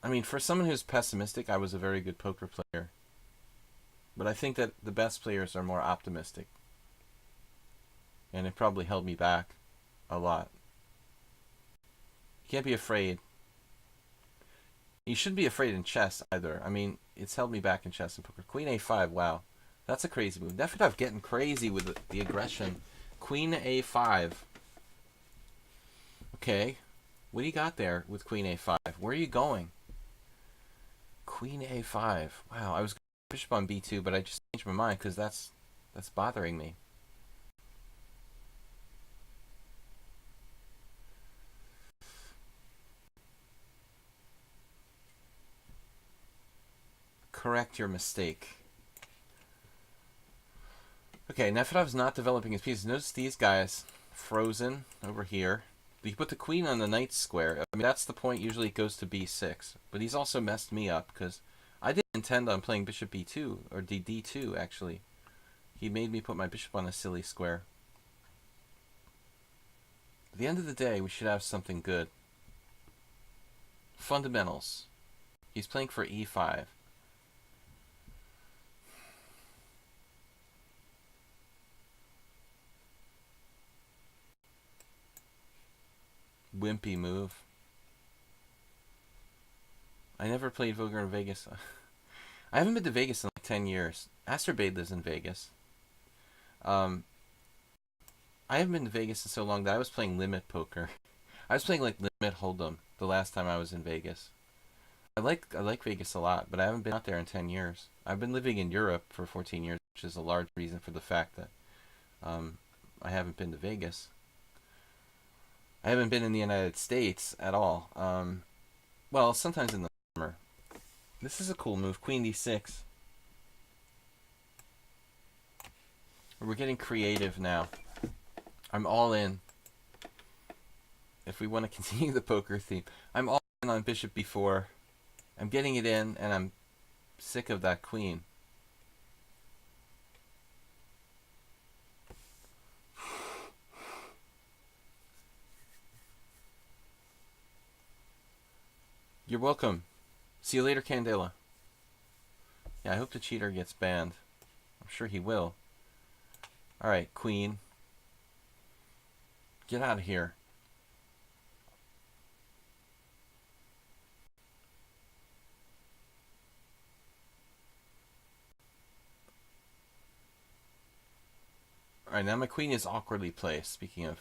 I mean, for someone who's pessimistic, I was a very good poker player. But I think that the best players are more optimistic. And it probably held me back a lot. You can't be afraid. You shouldn't be afraid in chess either. I mean, it's held me back in chess and poker. Queen a5, wow. That's a crazy move. Nefedov getting crazy with the aggression. Queen a5. Okay. What do you got there with Queen a5? Where are you going? Queen a5. Wow, I was going to bishop on b2, but I just changed my mind because that's bothering me. Correct your mistake. Okay, Nefedov's not developing his pieces. Notice these guys frozen over here. You put the queen on the knight square. I mean, that's the point. Usually it goes to b6. But he's also messed me up because I didn't intend on playing bishop b2, or d2, actually. He made me put my bishop on a silly square. At the end of the day, we should have something good. Fundamentals. He's playing for e5. Wimpy move. I never played poker in Vegas. I haven't been to Vegas in like 10 years. Asterbade lives in Vegas. I haven't been to Vegas in so long that I was playing limit poker. I was playing like limit hold'em the last time I was in Vegas. I like Vegas a lot, but I haven't been out there in 10 years. I've been living in Europe for 14 years. which is a large reason for the fact that I haven't been to Vegas. I haven't been in the United States at all. Well, sometimes in the summer. This is a cool move, Queen d6. We're getting creative now. I'm all in. If we want to continue the poker theme, I'm all in on bishop b4. I'm getting it in, and I'm sick of that queen. You're welcome. See you later, Candela. Yeah, I hope the cheater gets banned. I'm sure he will. Alright, queen. Get out of here. Alright, now my queen is awkwardly placed. Speaking of...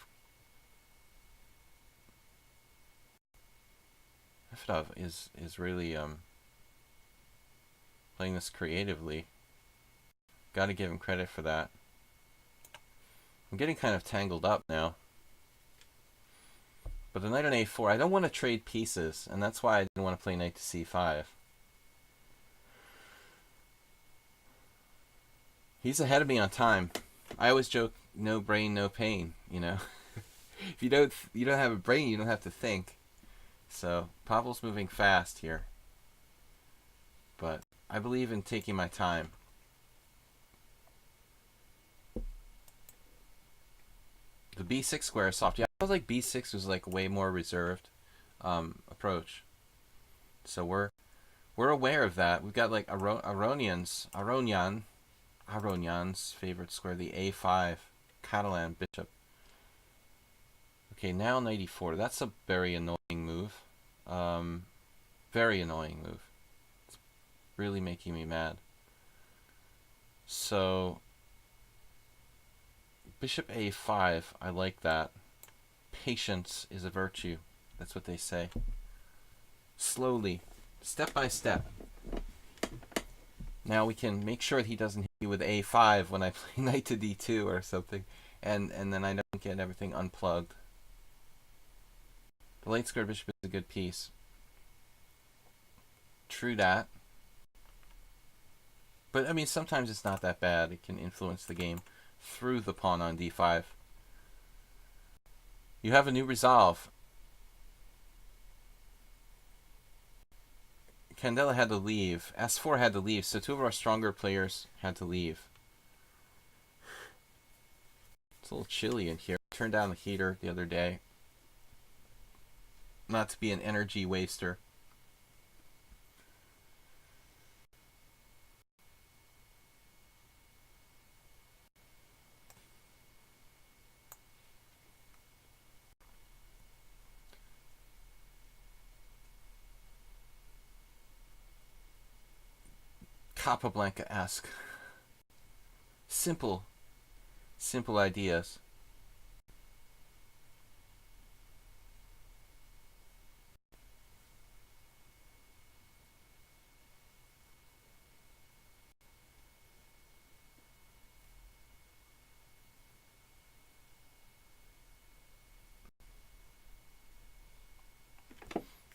Efdov is really playing this creatively. Gotta give him credit for that. I'm getting kind of tangled up now. But the knight on a4, I don't want to trade pieces, and that's why I didn't want to play knight to c5. He's ahead of me on time. I always joke, no brain, no pain, you know. If you don't have a brain, you don't have to think. So, Pavel's moving fast here. But I believe in taking my time. The b6 square is soft. Yeah, I felt like b6 was like way more reserved approach. So we're aware of that. We've got like Aronyan's favorite square, the a5 Catalan bishop. Okay, now knight e4. That's a very annoying move. Very annoying move. It's really making me mad. So bishop a5, I like that. Patience is a virtue. That's what they say. Slowly, step by step. Now we can make sure that he doesn't hit me with a5 when I play knight to d2 or something, and then I don't get everything unplugged. The late square bishop is a good piece. True that. But I mean, sometimes it's not that bad. It can influence the game through the pawn on d5. You have a new resolve. Candela had to leave. S4 had to leave, so two of our stronger players had to leave. It's a little chilly in here. I turned down the heater the other day. Not to be an energy waster. Capablanca-esque. Simple ideas.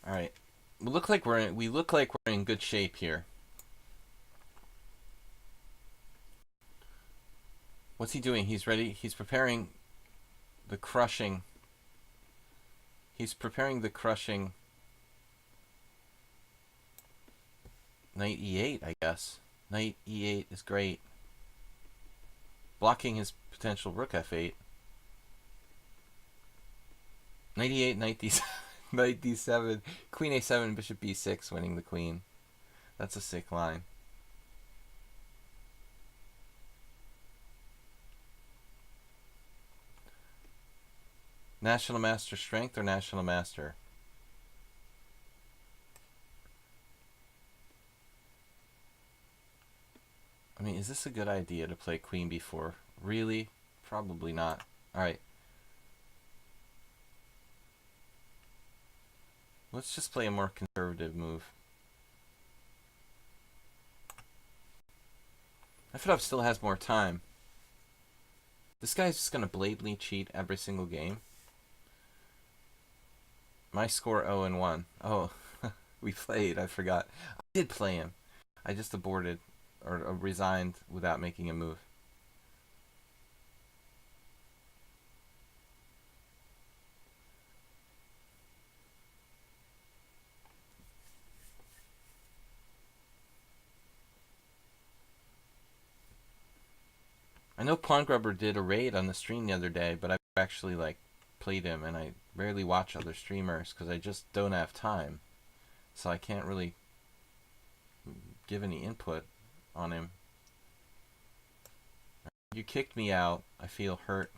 All right, we look like we're in good shape here. What's he doing? He's ready. He's preparing the crushing. He's preparing the crushing knight e8, I guess. Knight e8 is great. Blocking his potential rook f8. Knight e8, knight d7, knight d7, queen a7, bishop b6, winning the queen. That's a sick line. National Master Strength or National Master? I mean, is this a good idea to play Queen b4? Really? Probably not. Alright. Let's just play a more conservative move. Nefedov still has more time. This guy's just gonna blatantly cheat every single game. My score 0-1. Oh, we played. I forgot. I did play him. I just aborted or resigned without making a move. I know Pawn Grubber did a raid on the stream the other day, but I actually like played him, and I rarely watch other streamers because I just don't have time, so I can't really give any input on him. You kicked me out. I feel hurt,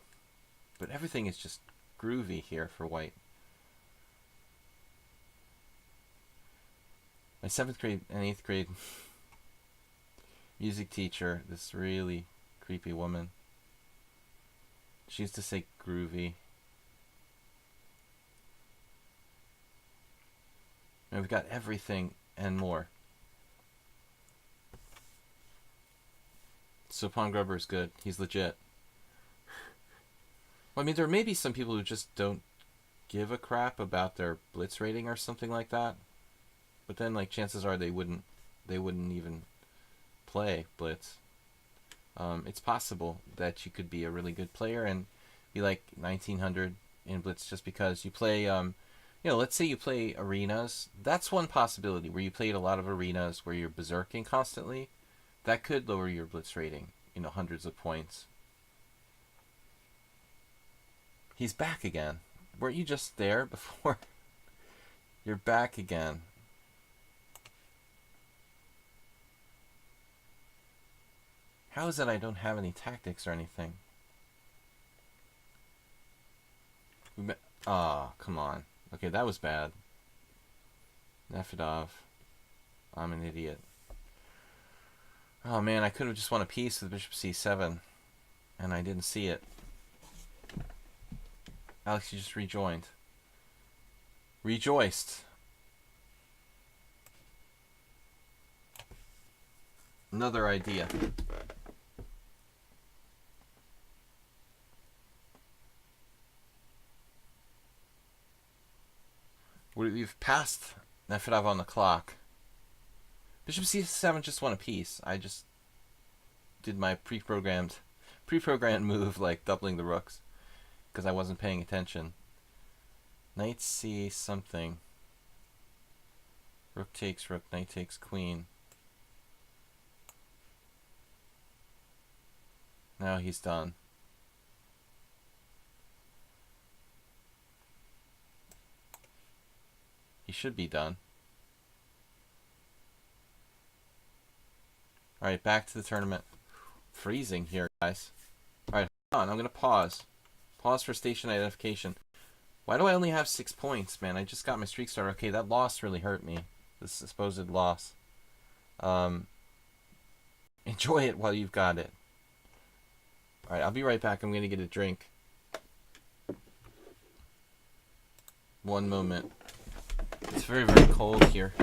but everything is just groovy here for white. My 7th grade and 8th grade music teacher, this really creepy woman, she used to say groovy. And we've got everything and more. So Pawn Grubber is good. He's legit. Well, I mean, there may be some people who just don't give a crap about their blitz rating or something like that. But then, like, chances are they wouldn't even play blitz. It's possible that you could be a really good player and be like 1900 in blitz just because you play, you know, let's say you play arenas. That's one possibility, where you played a lot of arenas where you're berserking constantly. That could lower your blitz rating, you know, hundreds of points. He's back again. Weren't you just there before? You're back again. How is it I don't have any tactics or anything? Ah, come on. Okay, that was bad. Nefedov. I'm an idiot. Oh man, I could have just won a piece with bishop c7, and I didn't see it. Alex, you just rejoined. Rejoiced. Another idea. We've passed Nefedov on the clock. Bishop c7 just won a piece. I just did my pre-programmed move, like doubling the rooks, because I wasn't paying attention. Knight c something. Rook takes rook, knight takes queen. Now he's done. He should be done. Alright, back to the tournament. Freezing here, guys. Alright, hold on. I'm going to pause. Pause for station identification. Why do I only have 6 points, man? I just got my streak started. Okay, that loss really hurt me. This supposed loss. Enjoy it while you've got it. Alright, I'll be right back. I'm going to get a drink. One moment. It's very, very cold here.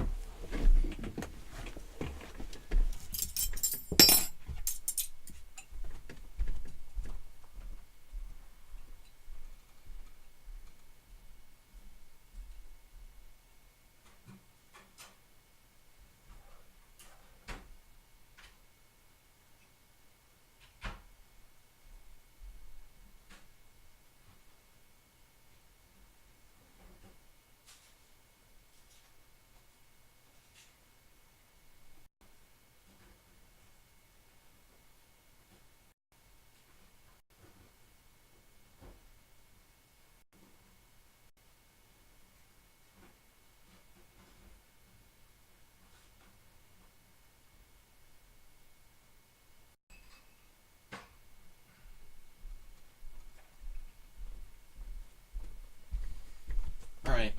Alright.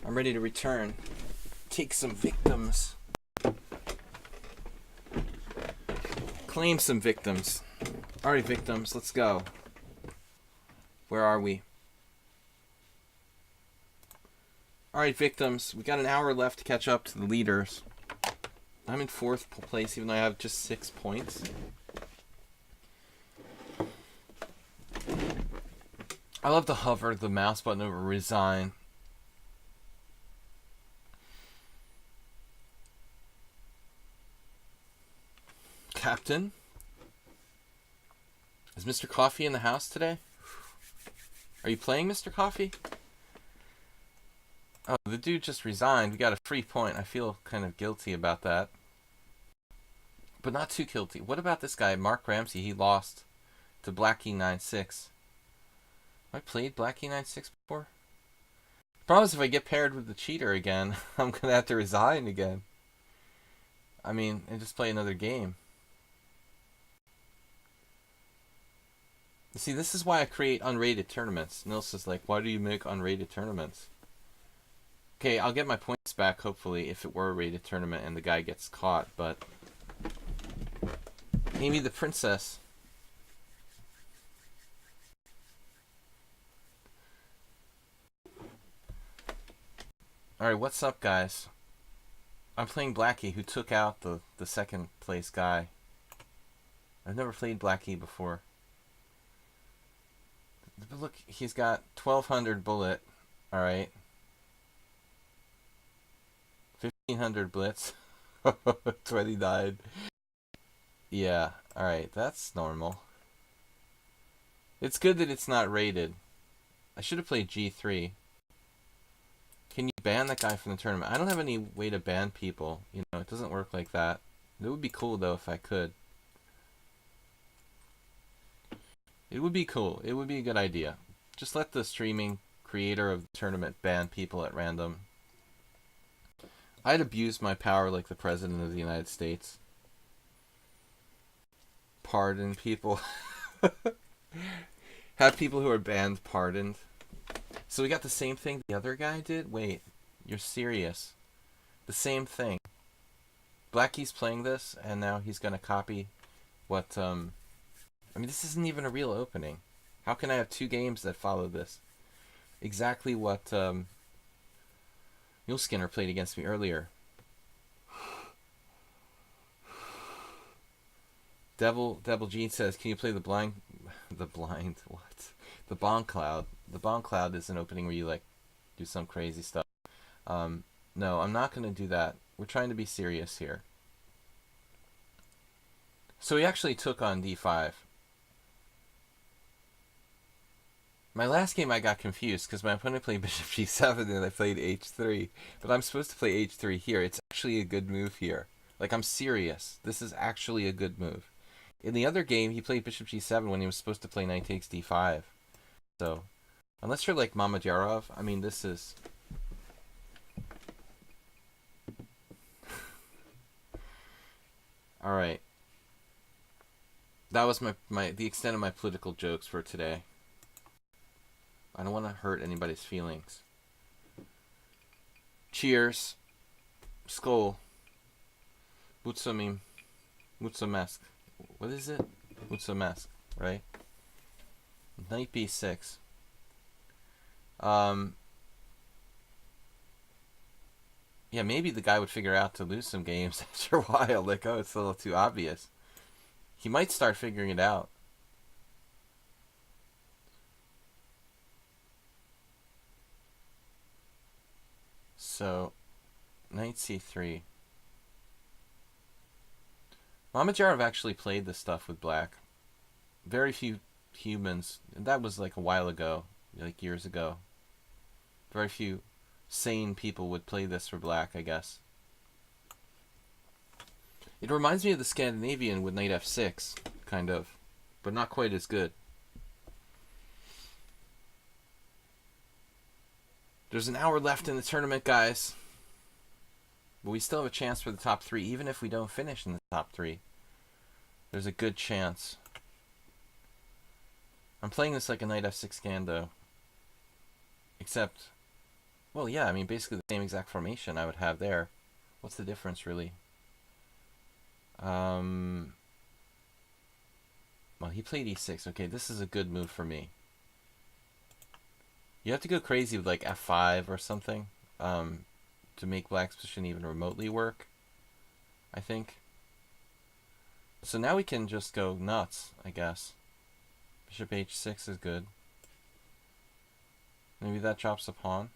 I'm ready to return. Take some victims. Claim some victims. Alright, victims, let's go. Where are we? Alright, victims, we got an hour left to catch up to the leaders. I'm in 4th place, even though I have just 6 points. I love to hover the mouse button over resign. Captain? Is Mr. Coffee in the house today? Are you playing, Mr. Coffee? Oh, the dude just resigned. We got a free point. I feel kind of guilty about that. But not too guilty. What about this guy, Mark Ramsey? He lost to Blackie 9-6. Have I played Blackie 9-6 before? The problem is if I get paired with the cheater again, I'm going to have to resign again. I mean, and just play another game. See, this is why I create unrated tournaments. Nils is like, why do you make unrated tournaments? Okay, I'll get my points back, hopefully, if it were a rated tournament and the guy gets caught, but... Amy the Princess. Alright, what's up, guys? I'm playing Blackie, who took out the 2nd place guy. I've never played Blackie before. But look, he's got 1200 bullet. Alright. 1500 blitz. 29. Yeah, alright, that's normal. It's good that it's not rated. I should have played G3. Can you ban that guy from the tournament? I don't have any way to ban people. You know, it doesn't work like that. It would be cool, though, if I could. It would be cool. It would be a good idea. Just let the streaming creator of the tournament ban people at random. I'd abuse my power like the President of the United States. Pardon people. Have people who are banned pardoned. So we got the same thing the other guy did? Wait, you're serious. The same thing. Blackie's playing this, and now he's going to copy what... I mean, this isn't even a real opening. How can I have 2 games that follow this? Exactly what Mule Skinner played against me earlier. Devil Gene says, can you play the blind... The blind... What? The Bomb Cloud. The Bomb Cloud is an opening where you, like, do some crazy stuff. No, I'm not going to do that. We're trying to be serious here. So he actually took on D5. My last game I got confused because my opponent played Bishop G7 and I played H3. But I'm supposed to play H3 here. It's actually a good move here. Like, I'm serious. This is actually a good move. In the other game, he played Bishop G7 when he was supposed to play Knight takes D5. So, unless you're like Mamedyarov, I mean, this is... Alright. That was the extent of my political jokes for today. I don't want to hurt anybody's feelings. Cheers. Skål. Mutsumesk. What is it? Mutsumesk, right? Knight B6. Yeah, maybe the guy would figure out to lose some games after a while. Like, oh, it's a little too obvious. He might start figuring it out. So, Knight C3. Mamedyarov actually played this stuff with black. Very few humans, and that was like a while ago, like years ago. Very few sane people would play this for black, I guess. It reminds me of the Scandinavian with Knight F6, kind of, but not quite as good. There's an hour left in the tournament, guys. But we still have a chance for the top 3, even if we don't finish in the top 3. There's a good chance. I'm playing this like a Knight F6 Scando. Except, well, yeah, I mean, basically the same exact formation I would have there. What's the difference, really? Well, he played E6. Okay, this is a good move for me. You have to go crazy with like F5 or something to make black's position even remotely work. I think. So now we can just go nuts, I guess. Bishop h6 is good. Maybe that drops a pawn.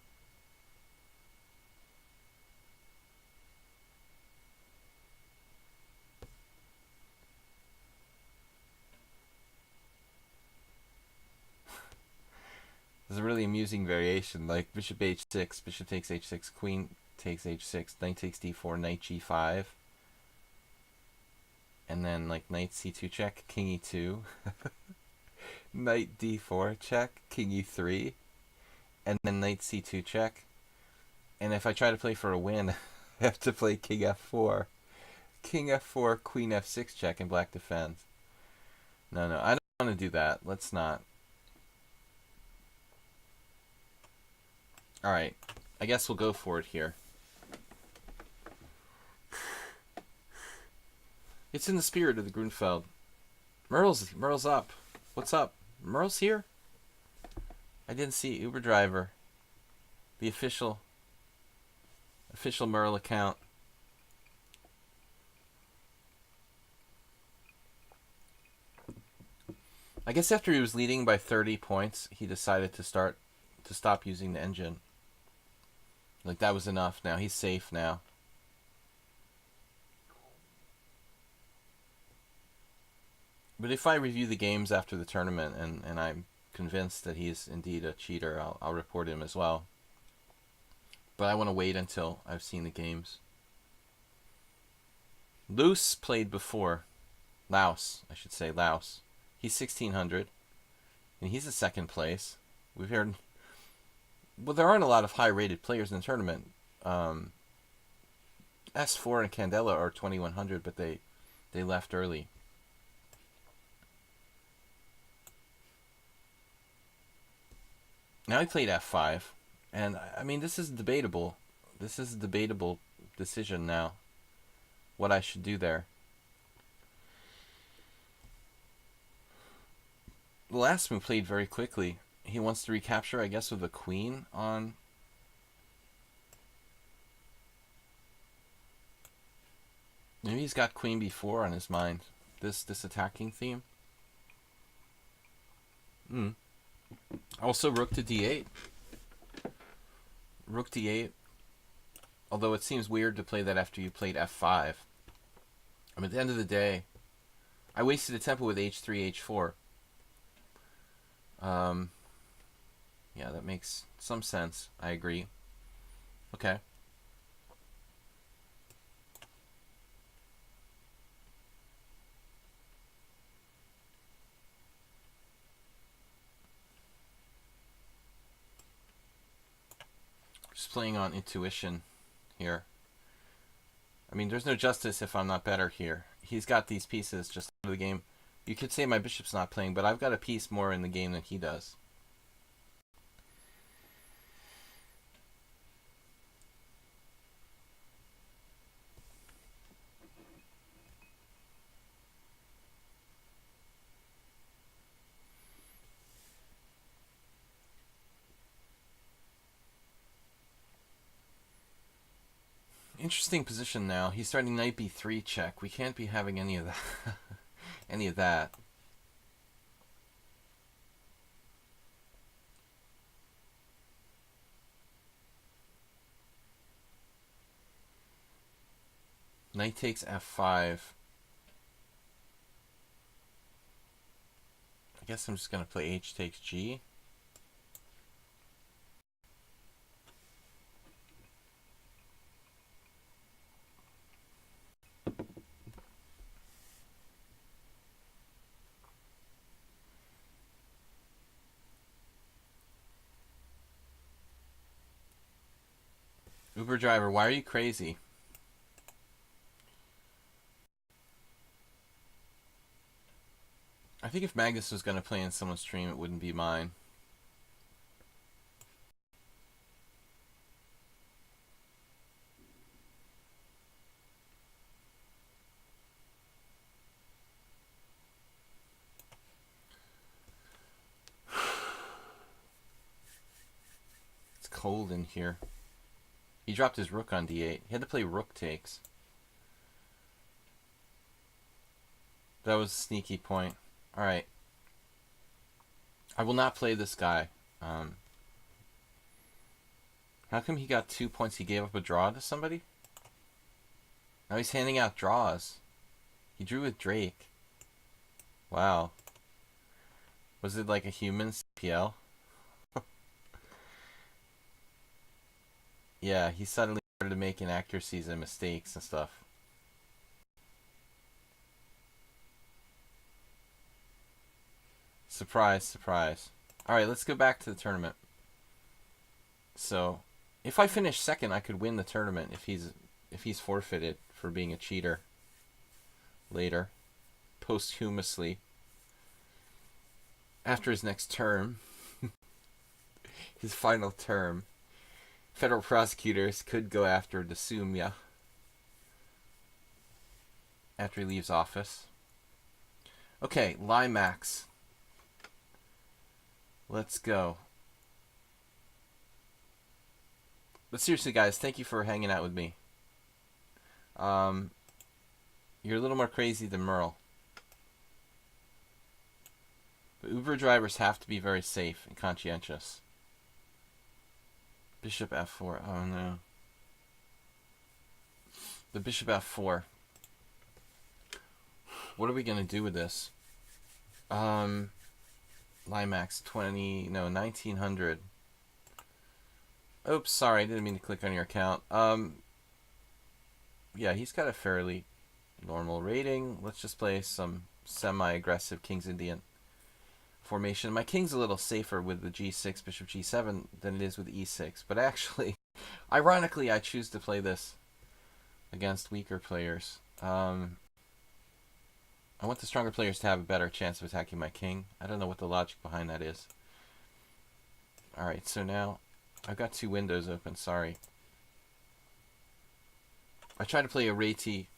This is a really amusing variation, like bishop h6, bishop takes h6, queen takes h6, knight takes d4, knight g5, and then like knight c2 check, king e2, knight d4 check, king e3, and then knight c2 check. And if I try to play for a win, I have to play king f4. King f4, queen f6 check, and black defends. No, I don't want to do that. Let's not. Alright, I guess we'll go for it here. It's in the spirit of the Grunfeld. Merle's up. What's up? Merle's here? I didn't see Uber Driver. The official Merle account. I guess after he was leading by 30 points, he decided to stop using the engine. Like, that was enough now. He's safe now. But if I review the games after the tournament and I'm convinced that he's indeed a cheater, I'll report him as well. But I want to wait until I've seen the games. Luce played before. Laos, I should say, Laos. He's 1600, and he's in second place. We've heard... Well, there aren't a lot of high-rated players in the tournament. S4 and Candela are 2100, but they left early. Now he played f5, and I mean, this is debatable. This is a debatable decision now, what I should do there. The last move played very quickly. He wants to recapture, I guess, with a queen on... Maybe he's got queen b4 on his mind. This attacking theme. Also, rook to d8. Rook d8. Although it seems weird to play that after you played f5. I mean, at the end of the day, I wasted a tempo with h3, h4. Yeah, that makes some sense. I agree. Okay. Just playing on intuition here. I mean, there's no justice if I'm not better here. He's got these pieces just out of the game. You could say my bishop's not playing, but I've got a piece more in the game than he does. Interesting position now. He's starting knight b3 check. We can't be having any of that. Any of that. Knight takes f5. I guess I'm just going to play h takes g. Uber driver, why are you crazy? I think if Magnus was going to play in someone's stream, it wouldn't be mine. It's cold in here. He dropped his rook on d8. He had to play rook takes. That was a sneaky point. Alright. I will not play this guy. How come he got 2 points? He gave up a draw to somebody? Now he's handing out draws. He drew with Drake. Wow. Was it like a human CPL? Yeah, he suddenly started making accuracies and mistakes and stuff. Surprise, surprise. Alright, let's go back to the tournament. So, if I finish second, I could win the tournament if he's forfeited for being a cheater later, posthumously, after his next term, his final term. Federal prosecutors could go after Desumia after he leaves office. Okay, Limax. Let's go. But seriously, guys, thank you for hanging out with me. You're a little more crazy than Merle. But Uber drivers have to be very safe and conscientious. Bishop f4. Oh no. The bishop f4. What are we gonna do with this? Limax 1900. Oops, sorry, I didn't mean to click on your account. Yeah, he's got a fairly normal rating. Let's just play some semi-aggressive King's Indian formation. My king's a little safer with the g6, bishop g7 than it is with e6. But actually, ironically, I choose to play this against weaker players. I want the stronger players to have a better chance of attacking my king. I don't know what the logic behind that is. Alright, so now I've got two windows open, sorry. I tried to play a Rati.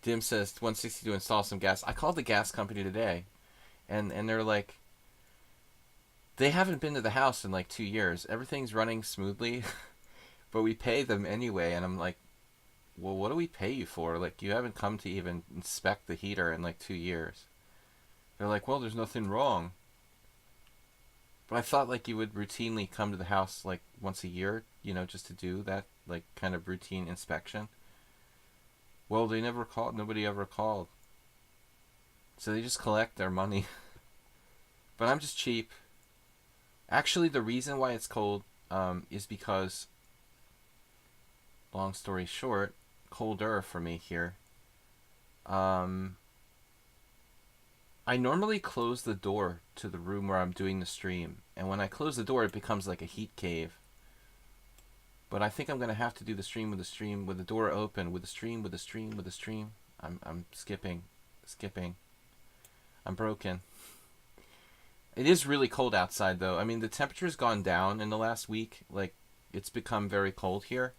Dim says 160 to install some gas. I called the gas company today, and they're like, they haven't been to the house in like 2 years. Everything's running smoothly, but we pay them anyway. And I'm like, well, what do we pay you for? Like, you haven't come to even inspect the heater in like 2 years. They're like, well, there's nothing wrong. But I thought like you would routinely come to the house like once a year, you know, just to do that like kind of routine inspection. Well, they never called. Nobody ever called. So they just collect their money. But I'm just cheap. Actually, the reason why it's cold is because, long story short, colder for me here. I normally close the door to the room where I'm doing the stream. And when I close the door, it becomes like a heat cave. But I think I'm going to have to do the stream with the door open, with the stream. I'm skipping. I'm broken. It is really cold outside, though. I mean, the temperature's gone down in the last week. Like, it's become very cold here.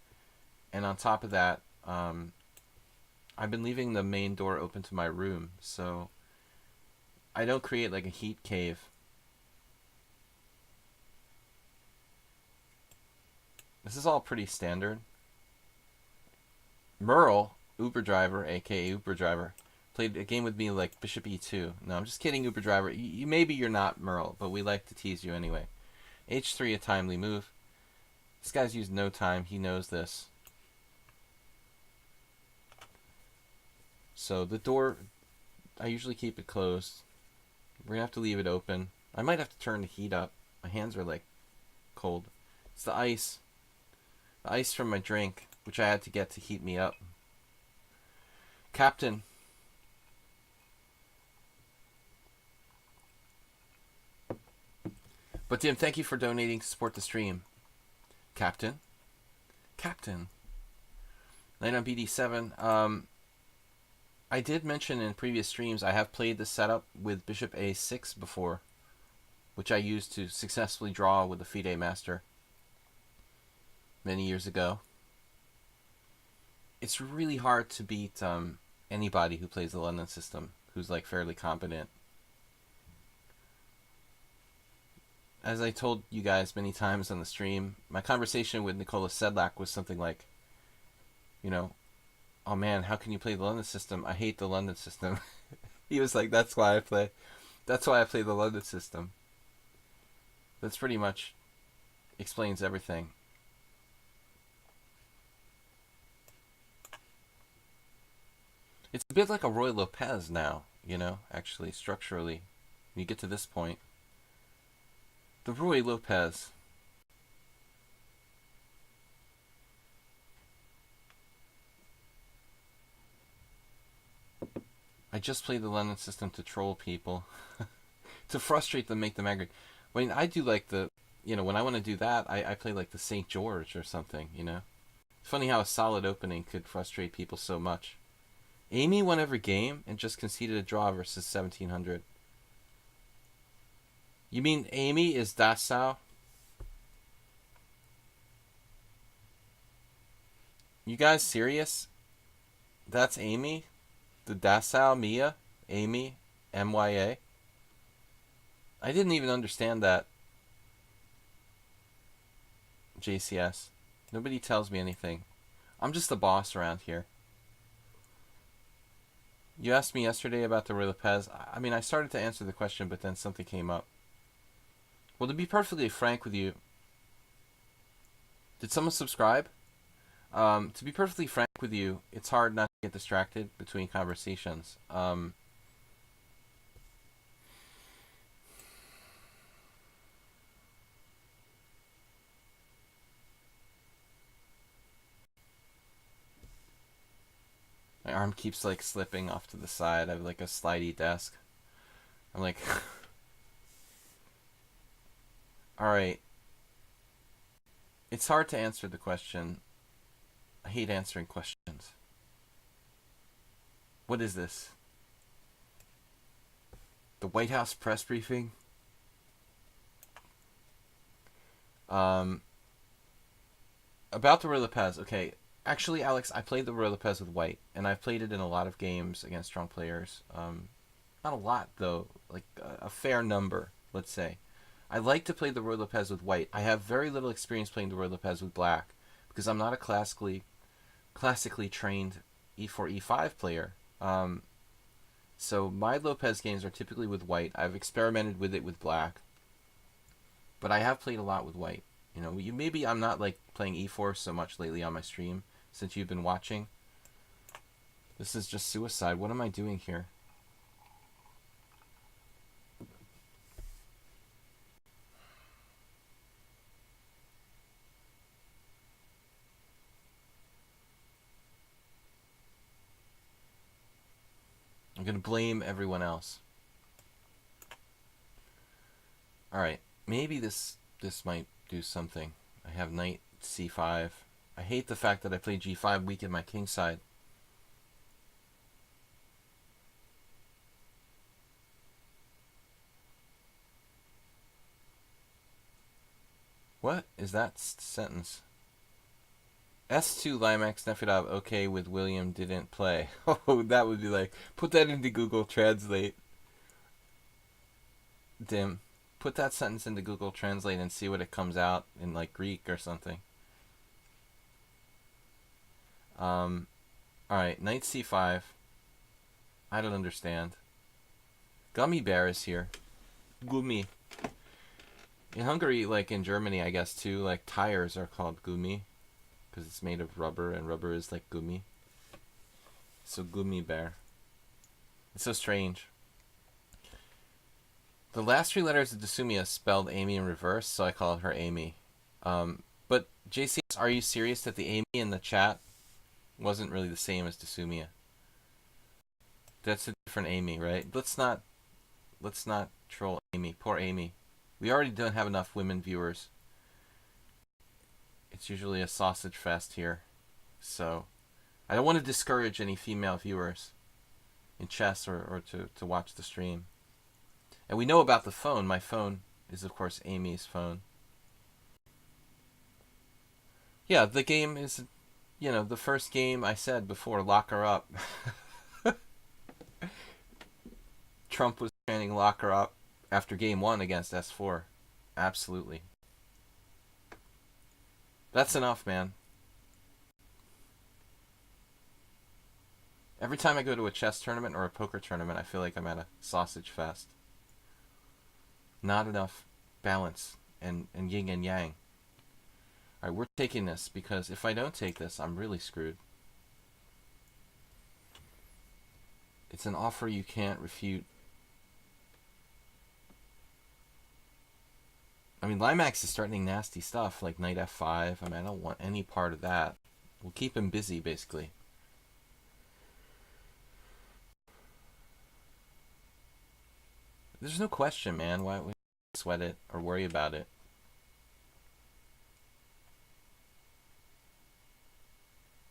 And on top of that, I've been leaving the main door open to my room, so I don't create like a heat cave. This is all pretty standard. Merle, Uber driver, aka Uber driver, played a game with me like bishop e2. No, I'm just kidding, Uber driver. Maybe you're not Merle, but we like to tease you anyway. h3, a timely move. This guy's used no time. He knows this. So the door, I usually keep it closed. We're gonna have to leave it open. I might have to turn the heat up. My hands are like cold. It's the ice. The ice from my drink, which I had to get to heat me up. Captain. But Dim, thank you for donating to support the stream. Captain. Captain. Knight on BD7. I did mention in previous streams I have played the setup with bishop a6 before, which I used to successfully draw with the FIDE master many years ago. It's really hard to beat anybody who plays the London system who's like fairly competent. As I told you guys many times on the stream, my conversation with Nicola Sedlak was something like, you know, oh man, how can you play the London system? I hate the London system. He was like, that's why I play. That's why I play the London system. That's pretty much explains everything. It's a bit like a Roy Lopez now, you know, actually, structurally. When you get to this point. The Roy Lopez. I just play the London system to troll people. To frustrate them, make them angry. I mean, I do like the, you know, when I want to do that, I play like the St. George or something, you know? It's funny how a solid opening could frustrate people so much. Amy won every game and just conceded a draw versus 1700. You mean Amy is Dachau? You guys serious? That's Amy? The Dachau Mia? Amy? MYA? I didn't even understand that. JCS. Nobody tells me anything. I'm just the boss around here. You asked me yesterday about the Roy Lopez. I mean, I started to answer the question, but then something came up. Well, to be perfectly frank with you, did someone subscribe? To be perfectly frank with you, it's hard not to get distracted between conversations. My arm keeps like slipping off to the side. I have like a slidey desk. I'm like, all right. It's hard to answer the question. I hate answering questions. What is this? The White House press briefing? About the Roy Lopez. Okay, actually, Alex, I played the Roy Lopez with white, and I've played it in a lot of games against strong players. Not a lot though, like a fair number, let's say. I like to play the Roy Lopez with white. I have very little experience playing the Roy Lopez with black because I'm not a classically trained e4 e5 player. So my Lopez games are typically with white. I've experimented with it with black, but I have played a lot with white. You know, maybe I'm not like playing e4 so much lately on my stream since you've been watching. This is just suicide. What am I doing here? I'm gonna blame everyone else. All right, maybe this might do something. I have knight c5. I hate the fact that I played g5 weak in my king side. What is that sentence? S2 Limax Nefedov okay with William didn't play. Oh, that would be like, put that into Google Translate. Dim. Put that sentence into Google Translate and see what it comes out in like Greek or something. Alright, knight c5. I don't understand. Gummy Bear is here. Gumi. In Hungary, like in Germany, I guess too, like tires are called gumi because it's made of rubber and rubber is like gumi. So Gummy Bear. It's so strange. The last three letters of Dasumia spelled Amy in reverse, so I call her Amy. But JCS, are you serious that the Amy in the chat wasn't really the same as Dasumia? That's a different Amy, right? Let's not troll Amy. Poor Amy. We already don't have enough women viewers. It's usually a sausage fest here. So I don't want to discourage any female viewers in chess or to watch the stream. And we know about the phone. My phone is, of course, Amy's phone. Yeah, the game is, you know, the first game I said before, lock her up. Trump was chanting lock her up after game 1 against S4. Absolutely. That's enough, man. Every time I go to a chess tournament or a poker tournament, I feel like I'm at a sausage fest. Not enough balance and yin and yang. Alright, we're taking this because if I don't take this, I'm really screwed. It's an offer you can't refute. I mean, Limax is starting nasty stuff like knight f5. I mean, I don't want any part of that. We'll keep him busy, basically. There's no question, man. Why we sweat it or worry about it?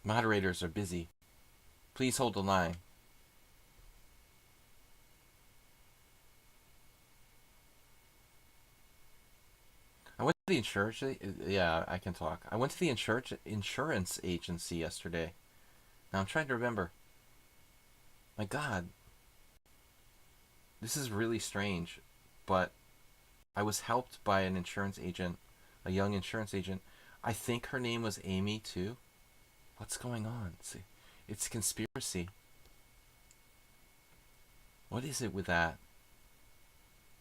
Moderators are busy. Please hold the line. I went to the insurance. Yeah, I can talk. I went to the insurance agency yesterday. Now I'm trying to remember. My God, this is really strange, but I was helped by an insurance agent, a young insurance agent. I think her name was Amy too. What's going on? It's conspiracy. What is it with that?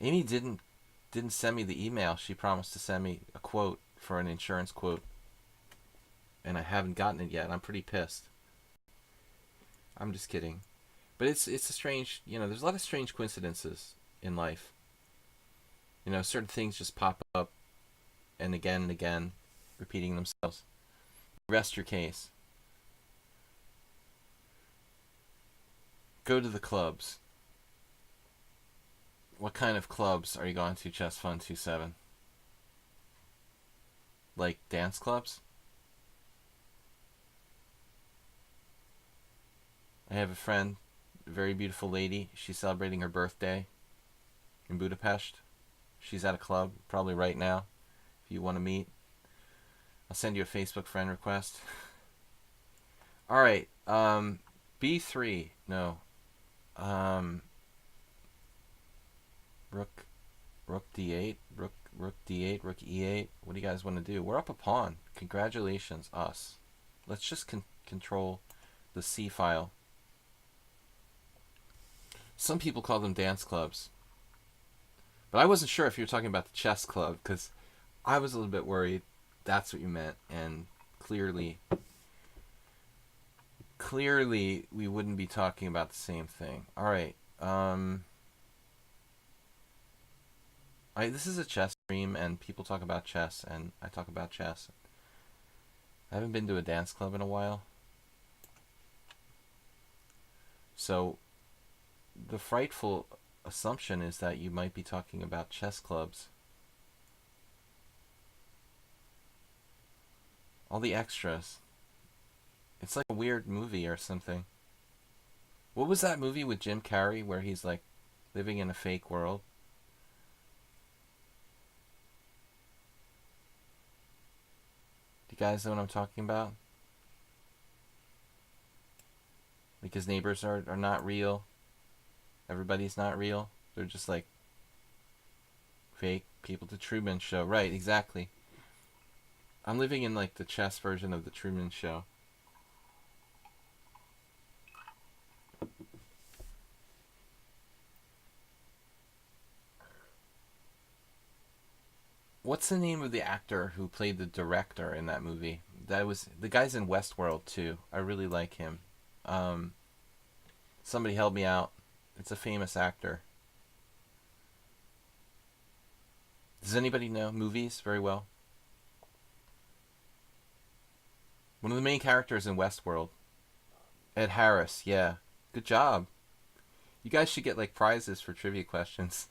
Amy didn't send me the email. She promised to send me a quote for an insurance quote, and I haven't gotten it yet. I'm pretty pissed. I'm just kidding. But it's a strange, there's a lot of strange coincidences in life. Certain things just pop up and again, repeating themselves. Rest your case. Go to the clubs. What kind of clubs are you going to, Chess Fun 27? Like dance clubs? I have a friend, a very beautiful lady. She's celebrating her birthday in Budapest. She's at a club, probably right now. If you want to meet, I'll send you a Facebook friend request. All right, B3. No. Rook D8, Rook D8, Rook E8. What do you guys want to do? We're up a pawn. Congratulations, us. Let's just control the C file. Some people call them dance clubs. But I wasn't sure if you were talking about the chess club, because I was a little bit worried that's what you meant, and clearly we wouldn't be talking about the same thing. All right. This is a chess stream, and people talk about chess, and I talk about chess. I haven't been to a dance club in a while. So the frightful assumption is that you might be talking about chess clubs. All the extras. It's like a weird movie or something. What was that movie with Jim Carrey where he's like living in a fake world? Do you guys know what I'm talking about? Like his neighbors are not real. Everybody's not real. They're just like fake people. The Truman Show. Right, exactly. I'm living in like the chess version of the Truman Show. What's the name of the actor who played the director in that movie? That was the guy's in Westworld too. I really like him. Somebody help me out. It's a famous actor. Does anybody know movies very well? One of the main characters in Westworld. Ed Harris, yeah. Good job. You guys should get like prizes for trivia questions.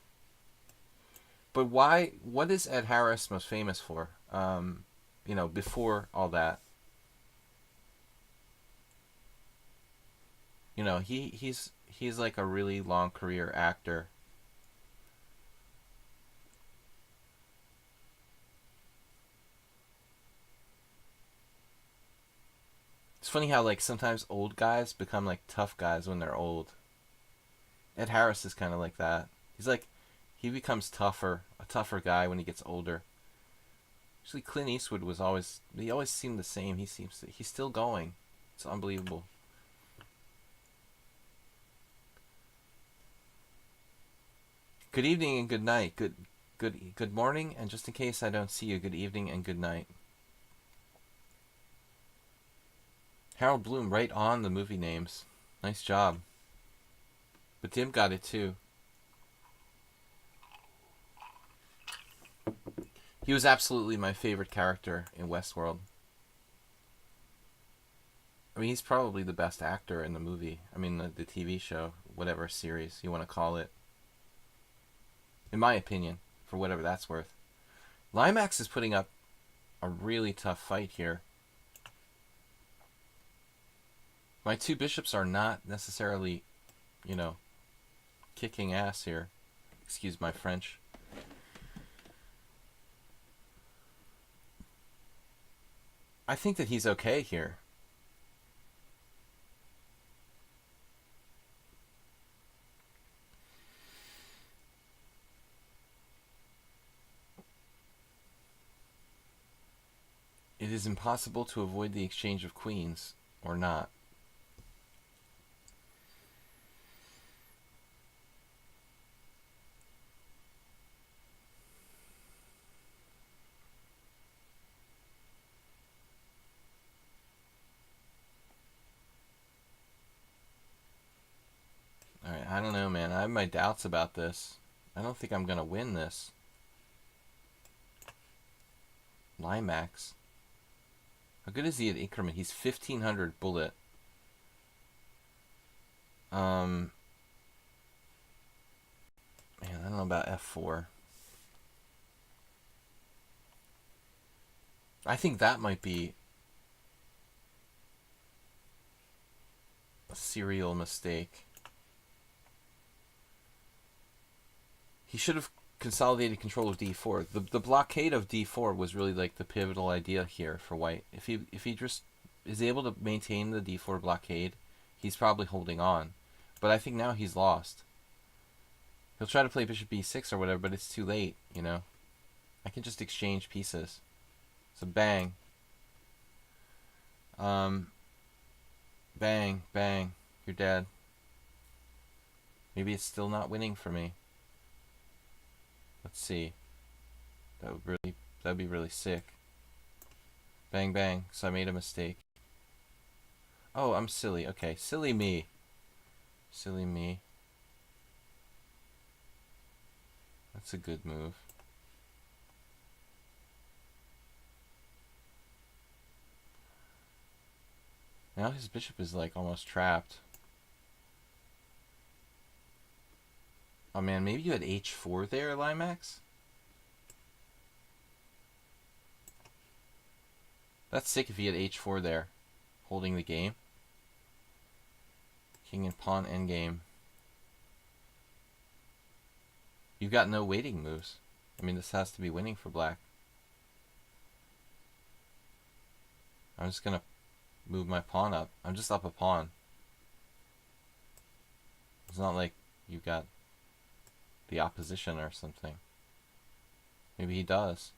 But why? What is Ed Harris most famous for? Before all that. He's like a really long career actor. It's funny how like sometimes old guys become like tough guys when they're old. Ed Harris is kind of like that. He becomes a tougher guy when he gets older. Actually, Clint Eastwood he always seemed the same. He's still going. It's unbelievable. Good evening and good night. Good morning, and just in case I don't see you, good evening and good night. Harold Bloom, right on the movie names. Nice job. But Dim got it too. He was absolutely my favorite character in Westworld. I mean, he's probably the best actor in the movie. I mean, the TV show, whatever series you want to call it. In my opinion, for whatever that's worth. Limax is putting up a really tough fight here. My two bishops are not necessarily, you know, kicking ass here. Excuse my French. I think that he's okay here. It is impossible to avoid the exchange of queens, or not. Alright, I don't know, man. I have my doubts about this. I don't think I'm going to win this. Limax. How good is he at increment? He's 1500 bullet. Man, I don't know about F4. I think that might be a serial mistake. He should have consolidated control of d4. The blockade of d4 was really like the pivotal idea here for white. If he just is able to maintain the d4 blockade, he's probably holding on. But I think now he's lost. He'll try to play bishop b6 or whatever, but it's too late, you know. I can just exchange pieces. So bang. Bang, bang. You're dead. Maybe it's still not winning for me. Let's see. That'd be really sick. Bang, bang. So I made a mistake. Oh, I'm silly. Okay, silly me. Silly me. That's a good move. Now his bishop is like almost trapped. Oh man, maybe you had h4 there, Limax? That's sick if he had h4 there, holding the game. King and pawn endgame. You've got no waiting moves. I mean, this has to be winning for black. I'm just gonna move my pawn up. I'm just up a pawn. It's not like you got the opposition or something. Maybe he does.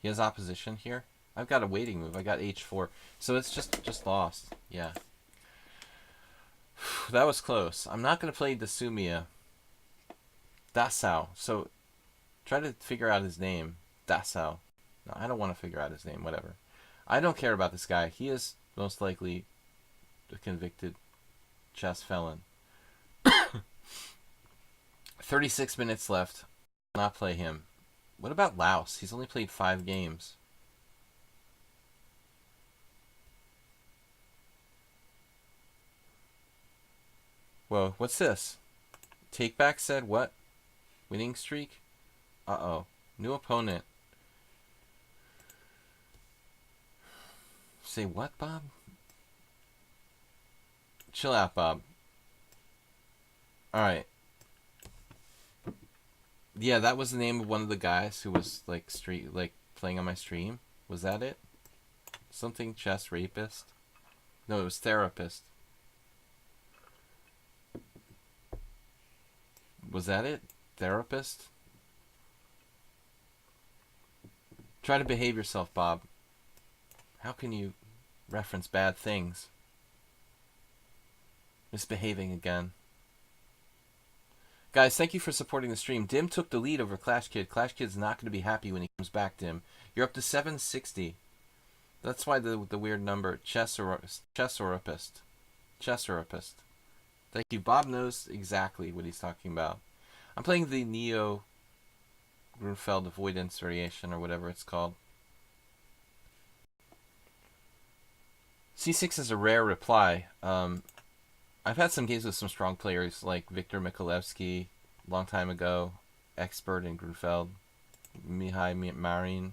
He has opposition here. I've got a waiting move. I got h4. So it's just lost. Yeah. That was close. I'm not going to play Dasumia. Dasau. So try to figure out his name. Dasau. No, I don't want to figure out his name. Whatever. I don't care about this guy. He is most likely a convicted chess felon. 36 minutes left. Not play him. What about Laos? He's only played 5 games. Whoa, what's this? Take back said what? Winning streak? Uh-oh. New opponent. Say what, Bob? Chill out, Bob. Alright. Yeah, that was the name of one of the guys who was like playing on my stream. Was that it? Something chess rapist? No, it was therapist. Was that it? Therapist? Try to behave yourself, Bob. How can you reference bad things? Misbehaving again. Guys, thank you for supporting the stream. Dim took the lead over Clash Kid. Clash Kid's not going to be happy when he comes back, Dim. You're up to 760. That's why the weird number. Chesserapist. Chesserapist. Thank you. Bob knows exactly what he's talking about. I'm playing the Neo Grunfeld Avoidance Variation, or whatever it's called. C6 is a rare reply. I've had some games with some strong players like Viktor Mikulevsky, long time ago, expert in Grunfeld, Mihai Marin.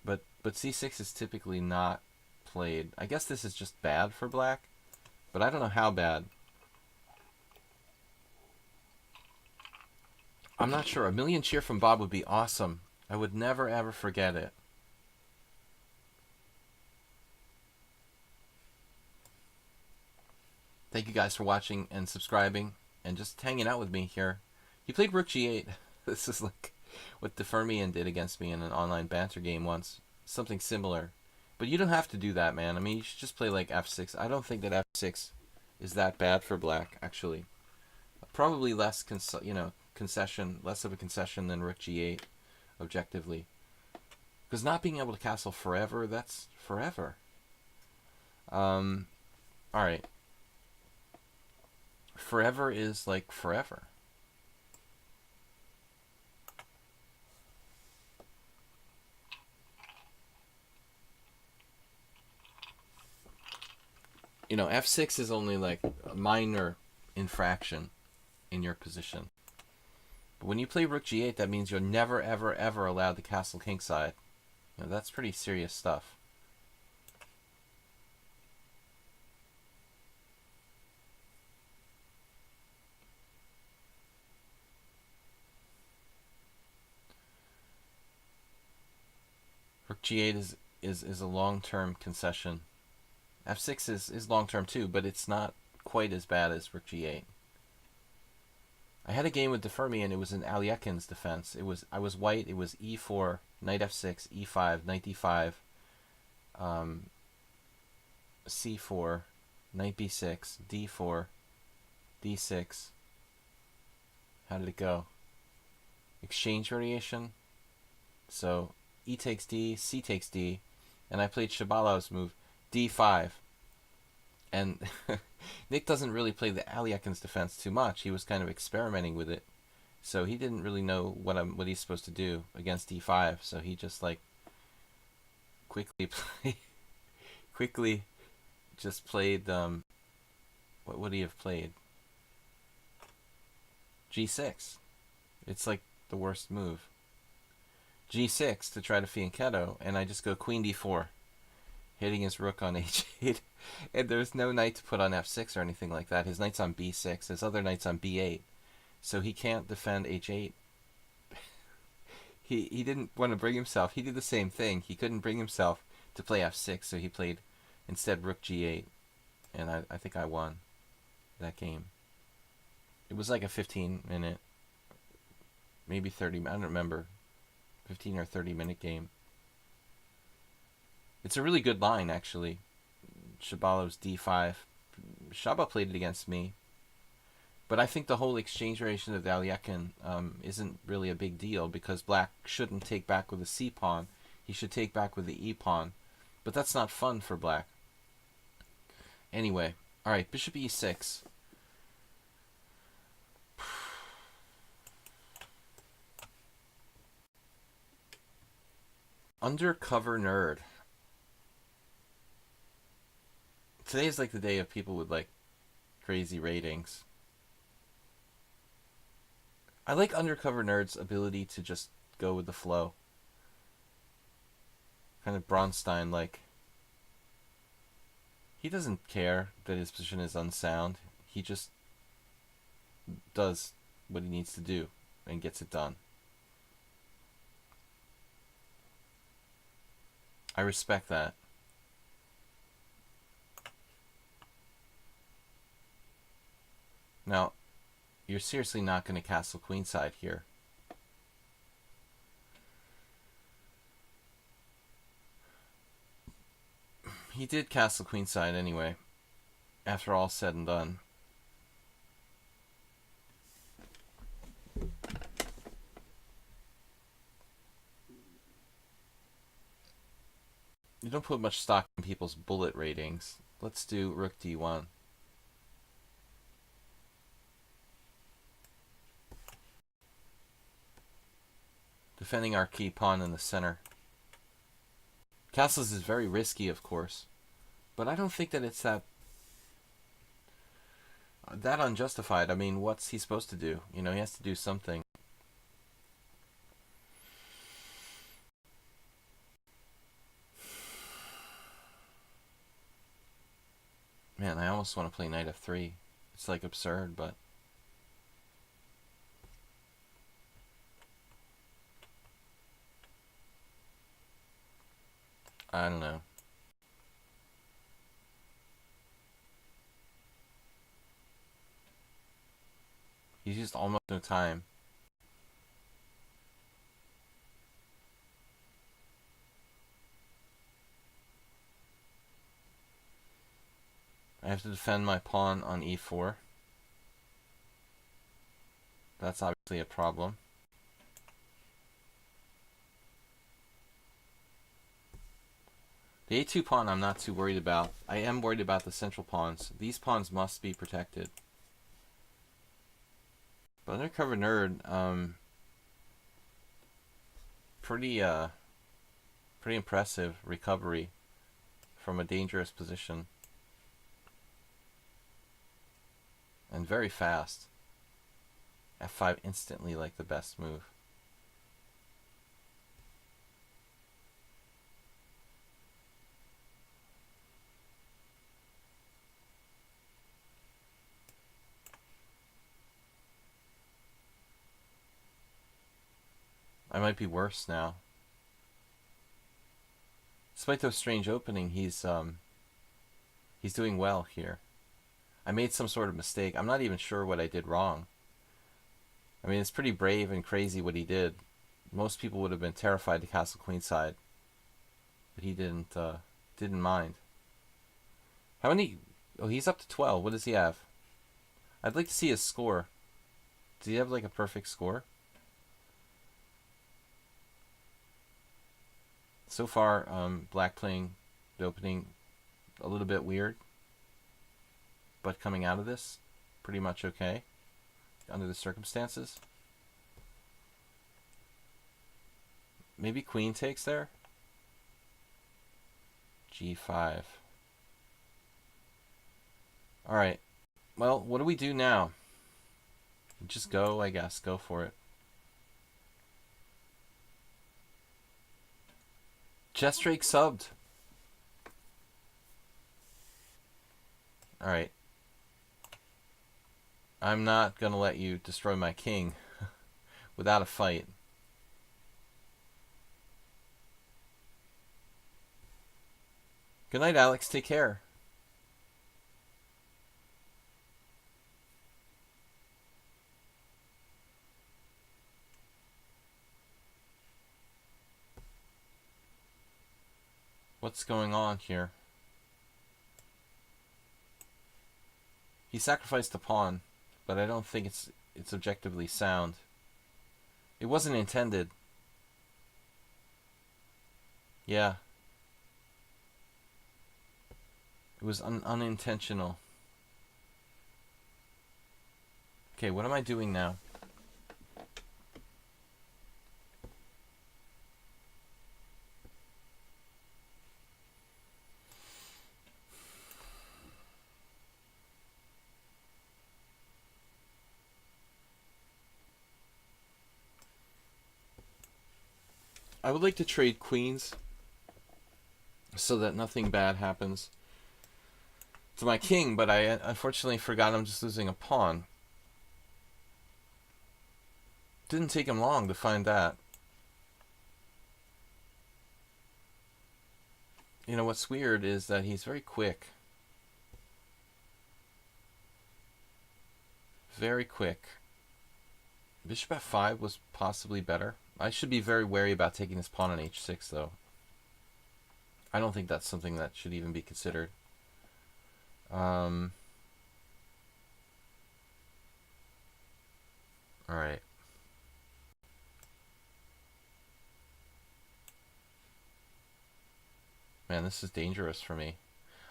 But C6 is typically not played. I guess this is just bad for black, but I don't know how bad. I'm not sure. A million cheer from Bob would be awesome. I would never ever forget it. Thank you guys for watching and subscribing and just hanging out with me here. He played Rook G8. This is like what DeFermian did against me in an online banter game once. Something similar. But you don't have to do that, man. I mean, you should just play like F6. I don't think that F6 is that bad for black, actually. Probably less, concession, less of a concession than Rook G8, objectively. Because not being able to castle forever, that's forever. Alright. Forever is like forever. You know, F6 is only like a minor infraction in your position. But when you play Rook G8, that means you're never, ever, ever allowed to castle kingside. You know, that's pretty serious stuff. Rook G8 is a long-term concession. F6 is long-term too, but it's not quite as bad as Rook G8. I had a game with DeFermi and it was in Aliekin's defense. I was white, it was E4, knight F6, E5, knight D5, C4, knight B6, D4, D6. How did it go? Exchange variation. So E takes D, C takes D, and I played Shabalov's move, D5. And Nick doesn't really play the Aliekin's defense too much. He was kind of experimenting with it. So he didn't really know what he's supposed to do against D5. So he just like quickly just played what would he have played? G6. It's like the worst move. G6 to try to fianchetto, and I just go Queen D4, hitting his rook on H8, and there's no knight to put on F6 or anything like that. His knight's on B6, his other knight's on B8, so he can't defend H8. He didn't want to bring himself. He did the same thing. He couldn't bring himself to play F6, so he played instead Rook G8, and I think I won that game. It was like a 15-minute, maybe 30, I don't remember, 15 or 30-minute game. It's a really good line, actually. Shabalov's D5. Shaba played it against me. But I think the whole exchange variation of the Aliekin isn't really a big deal because black shouldn't take back with the C pawn. He should take back with the E pawn. But that's not fun for black. Anyway, alright, bishop E6. Undercover nerd. Today is like the day of people with like crazy ratings. I like Undercover Nerd's ability to just go with the flow. Kind of Bronstein like. He doesn't care that his position is unsound. He just does what he needs to do and gets it done. I respect that. Now, you're seriously not going to castle queenside here. He did castle queenside anyway. after all said and done. You don't put much stock in people's bullet ratings. Let's do rook d1. Defending our key pawn in the center. Castles is very risky, of course, but I don't think that it's that unjustified. I mean, what's he supposed to do? You know, he has to do something. Man, I almost want to play knight f3. It's like absurd, but I don't know. He's used almost no time. I have to defend my pawn on e4. That's obviously a problem. The a2 pawn I'm not too worried about. I am worried about the central pawns. These pawns must be protected. But Undercover Nerd, pretty impressive recovery from a dangerous position. And very fast. f5 instantly like the best move. I might be worse now. Despite those strange opening, he's doing well here. I made some sort of mistake. I'm not even sure what I did wrong. I mean, it's pretty brave and crazy what he did. Most people would have been terrified to castle queenside, but he didn't mind. How many? Oh, he's up to 12. What does he have? I'd like to see his score. Does he have like a perfect score? So far, black playing the opening a little bit weird, but coming out of this, pretty much okay under the circumstances. Maybe queen takes there. g5. Alright. Well, what do we do now? Just go, I guess. Go for it. Chess Drake subbed. Alright. I'm not going to let you destroy my king without a fight. Good night, Alex. Take care. What's going on here? He sacrificed a pawn, but I don't think it's objectively sound. It wasn't intended. Yeah. It was unintentional. Okay, what am I doing now? I would like to trade queens so that nothing bad happens to my king, but I unfortunately forgot I'm just losing a pawn. Didn't take him long to find that. You know, what's weird is that he's very quick. Very quick. Bishop f5 was possibly better. I should be very wary about taking this pawn on h6, though. I don't think that's something that should even be considered. All right. Man, this is dangerous for me.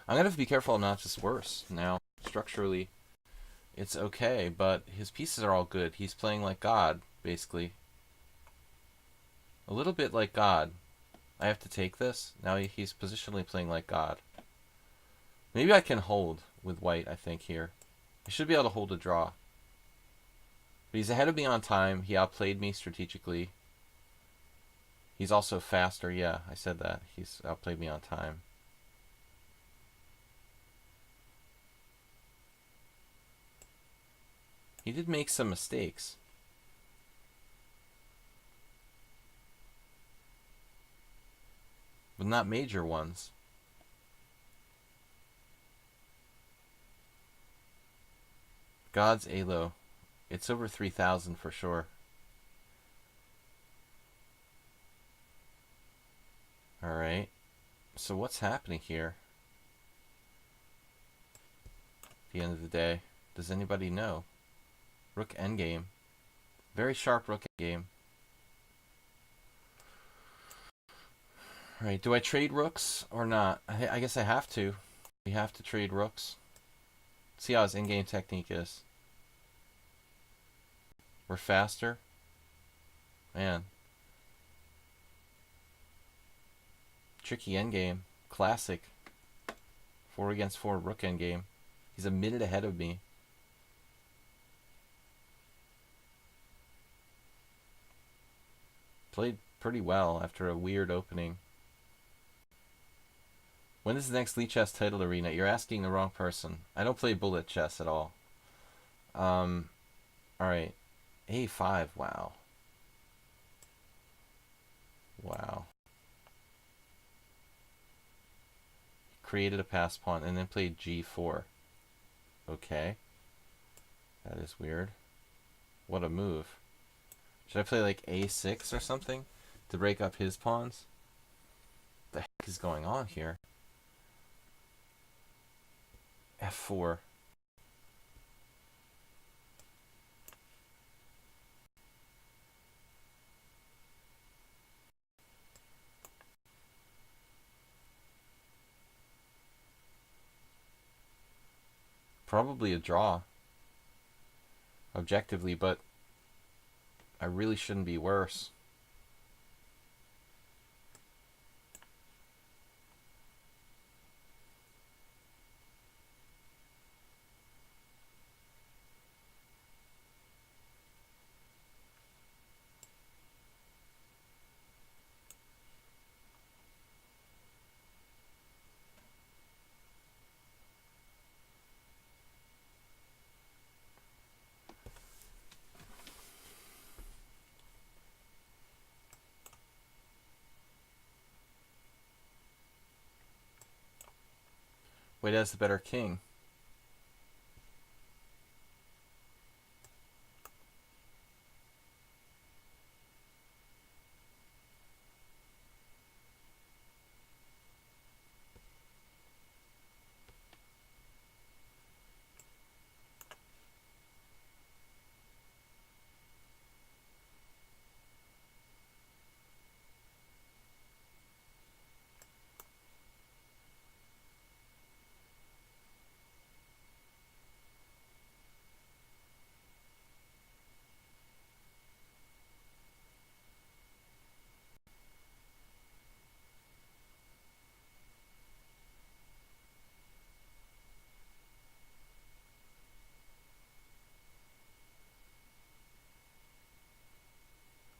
I'm gonna have to be careful I'm not just worse now. Structurally, it's okay, but his pieces are all good. He's playing like God, basically. A little bit like God. I have to take this. Now he's positionally playing like God. Maybe I can hold with white, I think, here. I should be able to hold a draw. But he's ahead of me on time. He outplayed me strategically. He's also faster. Yeah, I said that. He's outplayed me on time. He did make some mistakes. But not major ones. God's Alo. It's over 3,000 for sure. Alright. So what's happening here? At the end of the day. Does anybody know? Rook endgame. Very sharp rook endgame. Alright, do I trade rooks or not? I guess I have to. We have to trade rooks. See how his in-game technique is. We're faster. Man. Tricky endgame. Classic. 4 against 4 rook endgame. He's a minute ahead of me. Played pretty well after a weird opening. When is the next lichess title arena? You're asking the wrong person. I don't play bullet chess at all. Alright. A5, wow. Wow. Created a pass pawn and then played G4. Okay. That is weird. What a move. Should I play like A6 or something to break up his pawns? What the heck is going on here? F4. Probably a draw. Objectively, but I really shouldn't be worse. Wait, that's the better king.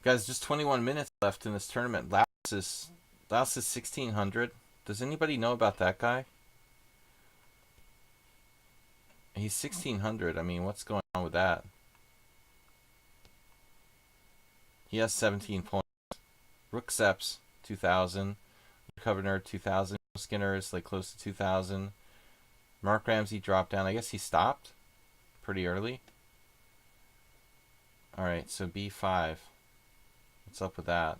Guys, just 21 minutes left in this tournament. Laos is 1600. Does anybody know about that guy? He's 1600. I mean, what's going on with that? He has 17 points. Rook Seps, 2000. Governor, 2000. Skinner is like close to 2000. Mark Ramsey dropped down. I guess he stopped pretty early. Alright, so B5. What's up with that?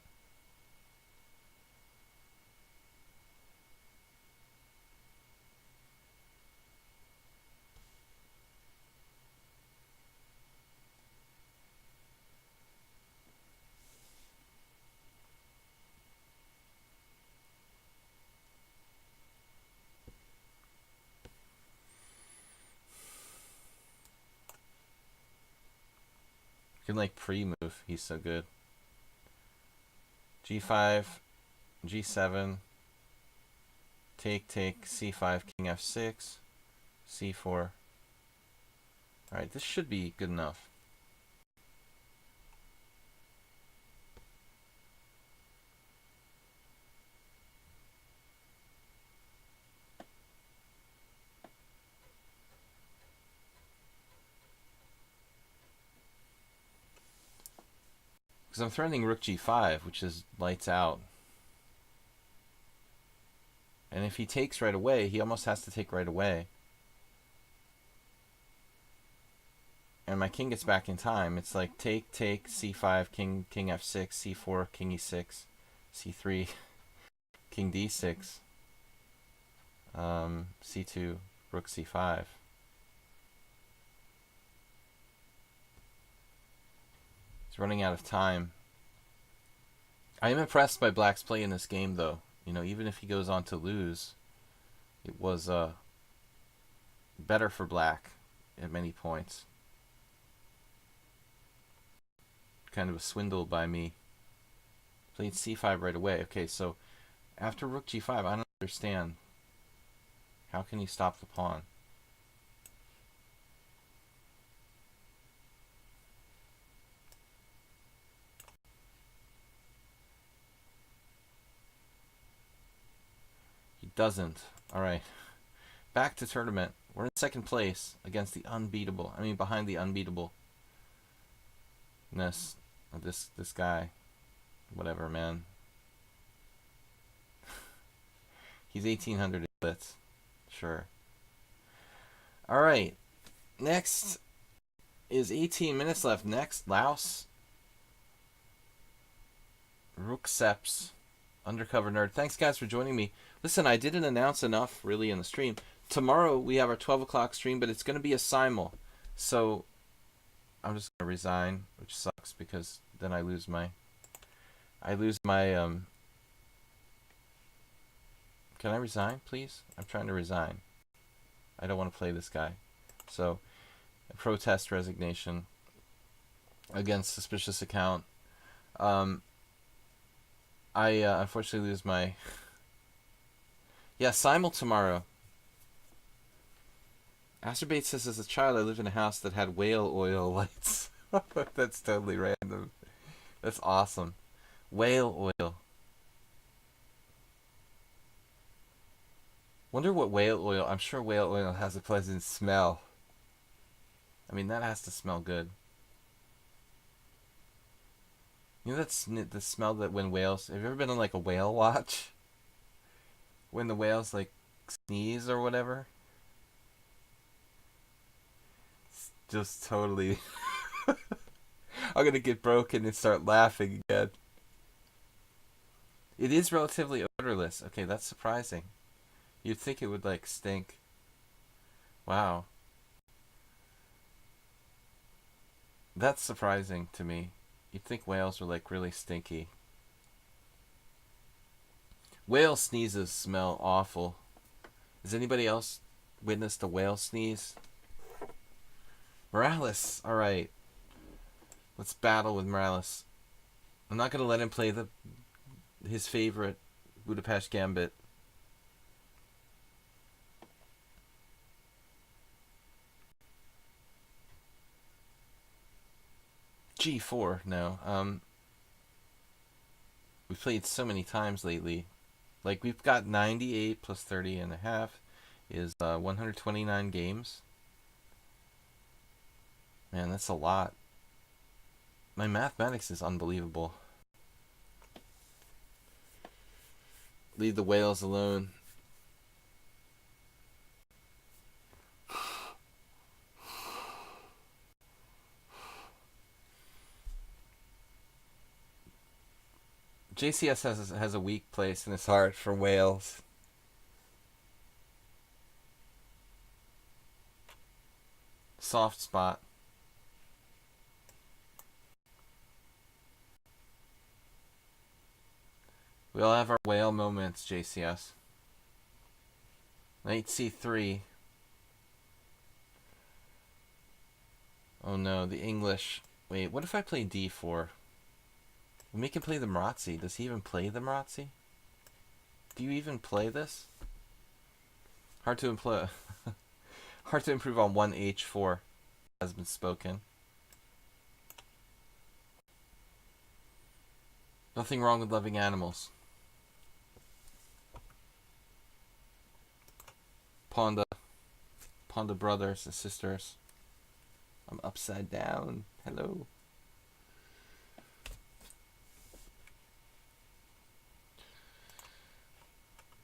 can like pre-move. He's so good. G5, G7, take, C5, King F6, C4. Alright, this should be good enough. Because I'm threatening Rook G5, which is lights out. And if he takes right away, he almost has to take right away. And my king gets back in time. It's like take, C5, king F6, C4, king E6, C3, king D6, C2, rook C5. He's running out of time. I am impressed by Black's play in this game, though. You know, even if he goes on to lose, it was better for Black at many points. Kind of a swindle by me. Played C5 right away. Okay, so after rook G5, I don't understand. How can he stop the pawn? He doesn't. Alright. Back to tournament. We're in second place against the unbeatable. I mean, behind the unbeatable. This guy. Whatever, man. He's 1800 bits. Sure. Alright. Next is 18 minutes left. Next, Laos. Rook Seps. Undercover Nerd. Thanks, guys, for joining me. Listen, I didn't announce enough, really, in the stream. Tomorrow, we have our 12 o'clock stream, but it's going to be a simul. So, I'm just going to resign, which sucks, because then I lose my... Can I resign, please? I'm trying to resign. I don't want to play this guy. So, I protest resignation against suspicious account. I unfortunately lose my... Yeah, simul tomorrow. Asterbate says, as a child, I lived in a house that had whale oil lights. That's totally random. That's awesome. Whale oil. Wonder what whale oil... I'm sure whale oil has a pleasant smell. I mean, that has to smell good. You know that's the smell that when whales... Have you ever been on like a whale watch? When the whales like sneeze or whatever? It's just totally... I'm gonna get broken and start laughing again. It is relatively odorless. Okay, that's surprising. You'd think it would like stink. Wow. That's surprising to me. You'd think whales were like really stinky. Whale sneezes smell awful. Has anybody else witnessed a whale sneeze? Morales. Alright. Let's battle with Morales. I'm not going to let him play his favorite Budapest Gambit. G4, no. We've played so many times lately. Like, we've got 98 plus 30 and a half is 129 games. Man, that's a lot. My mathematics is unbelievable. Leave the whales alone. JCS has a weak place in his heart for whales. Soft spot. We all have our whale moments, JCS. Knight C3. Oh no, the English. Wait, what if I play d4? We make him play the Marazzi. Does he even play the Marazzi? Do you even play this? Hard to hard to improve on 1h4 has been spoken. Nothing wrong with loving animals. Panda brothers and sisters. I'm upside down. Hello.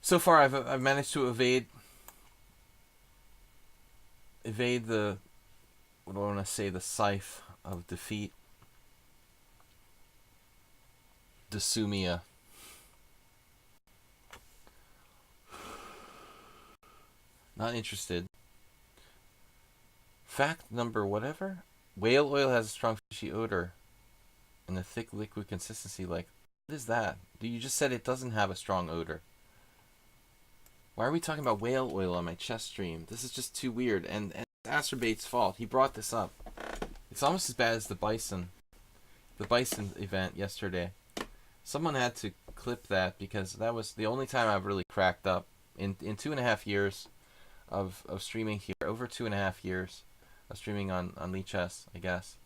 So far, I've managed to evade the, what do I want to say, the scythe of defeat. Desumia. Not interested. Fact number whatever. Whale oil has a strong fishy odor and a thick liquid consistency. Like, what is that? You just said it doesn't have a strong odor. Why are we talking about whale oil on my chess stream? This is just too weird. And it's Acerbate's fault. He brought this up. It's almost as bad as the bison event yesterday. Someone had to clip that because that was the only time I've really cracked up in 2.5 years of streaming here. Over 2.5 years of streaming on lichess, I guess.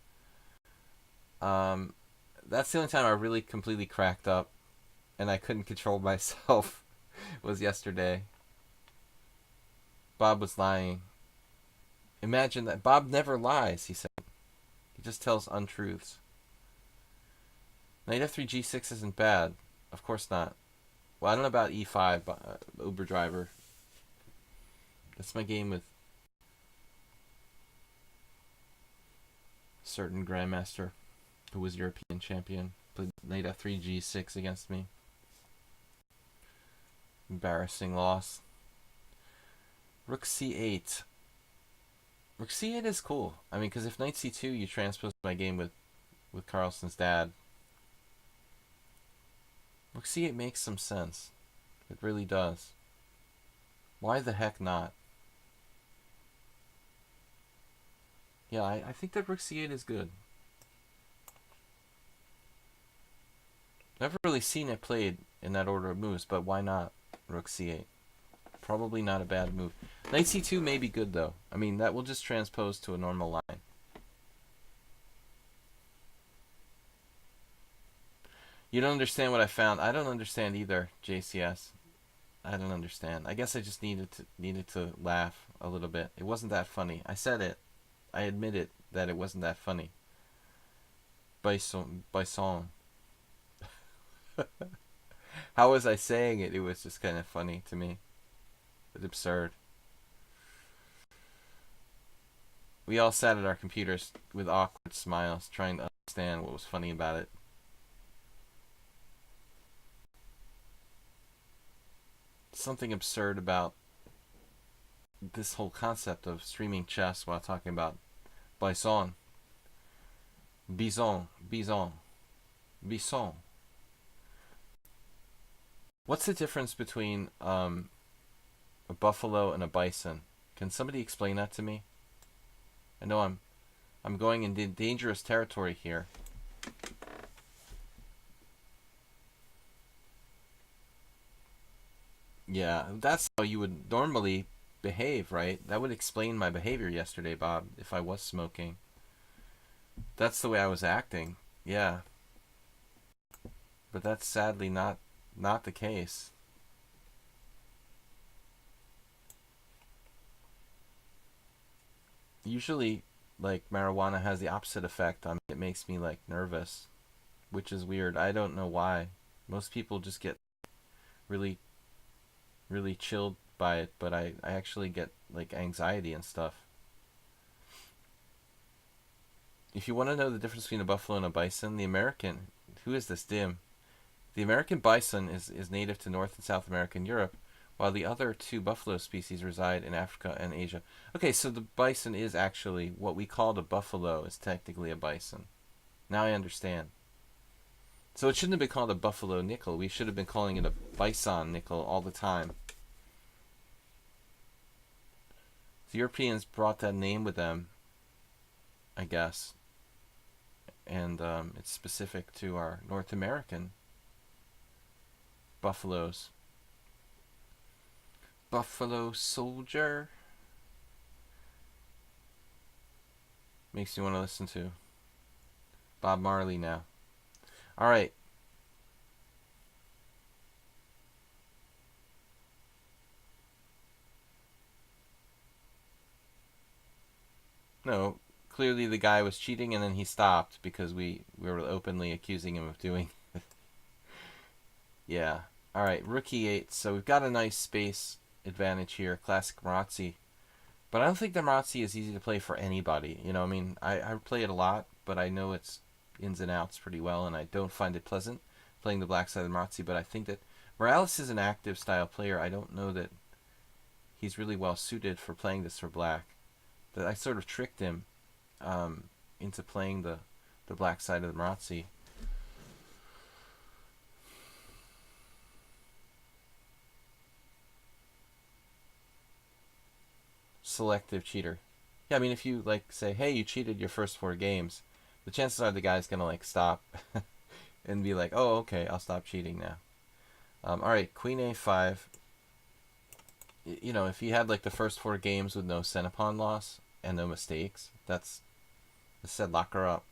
That's the only time I really completely cracked up and I couldn't control myself was yesterday. Bob was lying. Imagine that. Bob never lies, he said. He just tells untruths. Knight f3 g6 isn't bad. Of course not. Well, I don't know about e5, but Uber driver. That's my game with a certain grandmaster who was European champion. Played knight f3 g6 against me. Embarrassing loss. Rook c8. Rook c8 is cool. I mean, because if knight c2, you transpose my game with Carlsen's dad. Rook c8 makes some sense. It really does. Why the heck not? Yeah, I think that Rook c8 is good. Never really seen it played in that order of moves, but why not Rook c8? Probably not a bad move. Knight c2 may be good, though. I mean, that will just transpose to a normal line. You don't understand what I found. I don't understand either, JCS. I don't understand. I guess I just needed to laugh a little bit. It wasn't that funny. I said it. I admit it that it wasn't that funny. Bison. How was I saying it? It was just kind of funny to me. It's absurd. We all sat at our computers with awkward smiles, trying to understand what was funny about it. Something absurd about this whole concept of streaming chess while talking about bison. What's the difference between a buffalo and a bison? Can somebody explain that to me? I know I'm going into dangerous territory here. Yeah, that's how you would normally behave, right? That would explain my behavior yesterday, Bob, if I was smoking. That's the way I was acting. Yeah. But that's sadly not the case. Usually, like, marijuana has the opposite effect on me. It makes me, like, nervous, which is weird. I don't know why. Most people just get really, really chilled by it, but I actually get, like, anxiety and stuff. If you want to know the difference between a buffalo and a bison, the American, who is this dim? The American bison is native to North and South America and Europe, while the other two buffalo species reside in Africa and Asia. Okay, so the bison is actually, what we called a buffalo is technically a bison. Now I understand. So it shouldn't have been called a buffalo nickel. We should have been calling it a bison nickel all the time. The Europeans brought that name with them, I guess. and it's specific to our North American buffaloes. Buffalo Soldier makes you want to listen to Bob Marley now. All right. No, clearly the guy was cheating and then he stopped because we were openly accusing him of doing. Yeah. All right, rook e8. So we've got a nice space advantage here. Classic Marazzi. But I don't think the Marazzi is easy to play for anybody. You know, I mean, I play it a lot, but I know its ins and outs pretty well, and I don't find it pleasant playing the black side of the Marazzi. But I think that Morales is an active style player. I don't know that he's really well suited for playing this for black. That I sort of tricked him into playing the black side of the Marazzi. Selective cheater. Yeah, I mean, if you like say, hey, you cheated your first 4 games, the chances are the guy's gonna like stop and be like, oh, okay, I'll stop cheating now. All right, Queen A5. You know, if he had like the first 4 games with no center pawn loss and no mistakes, that's I said lock her up.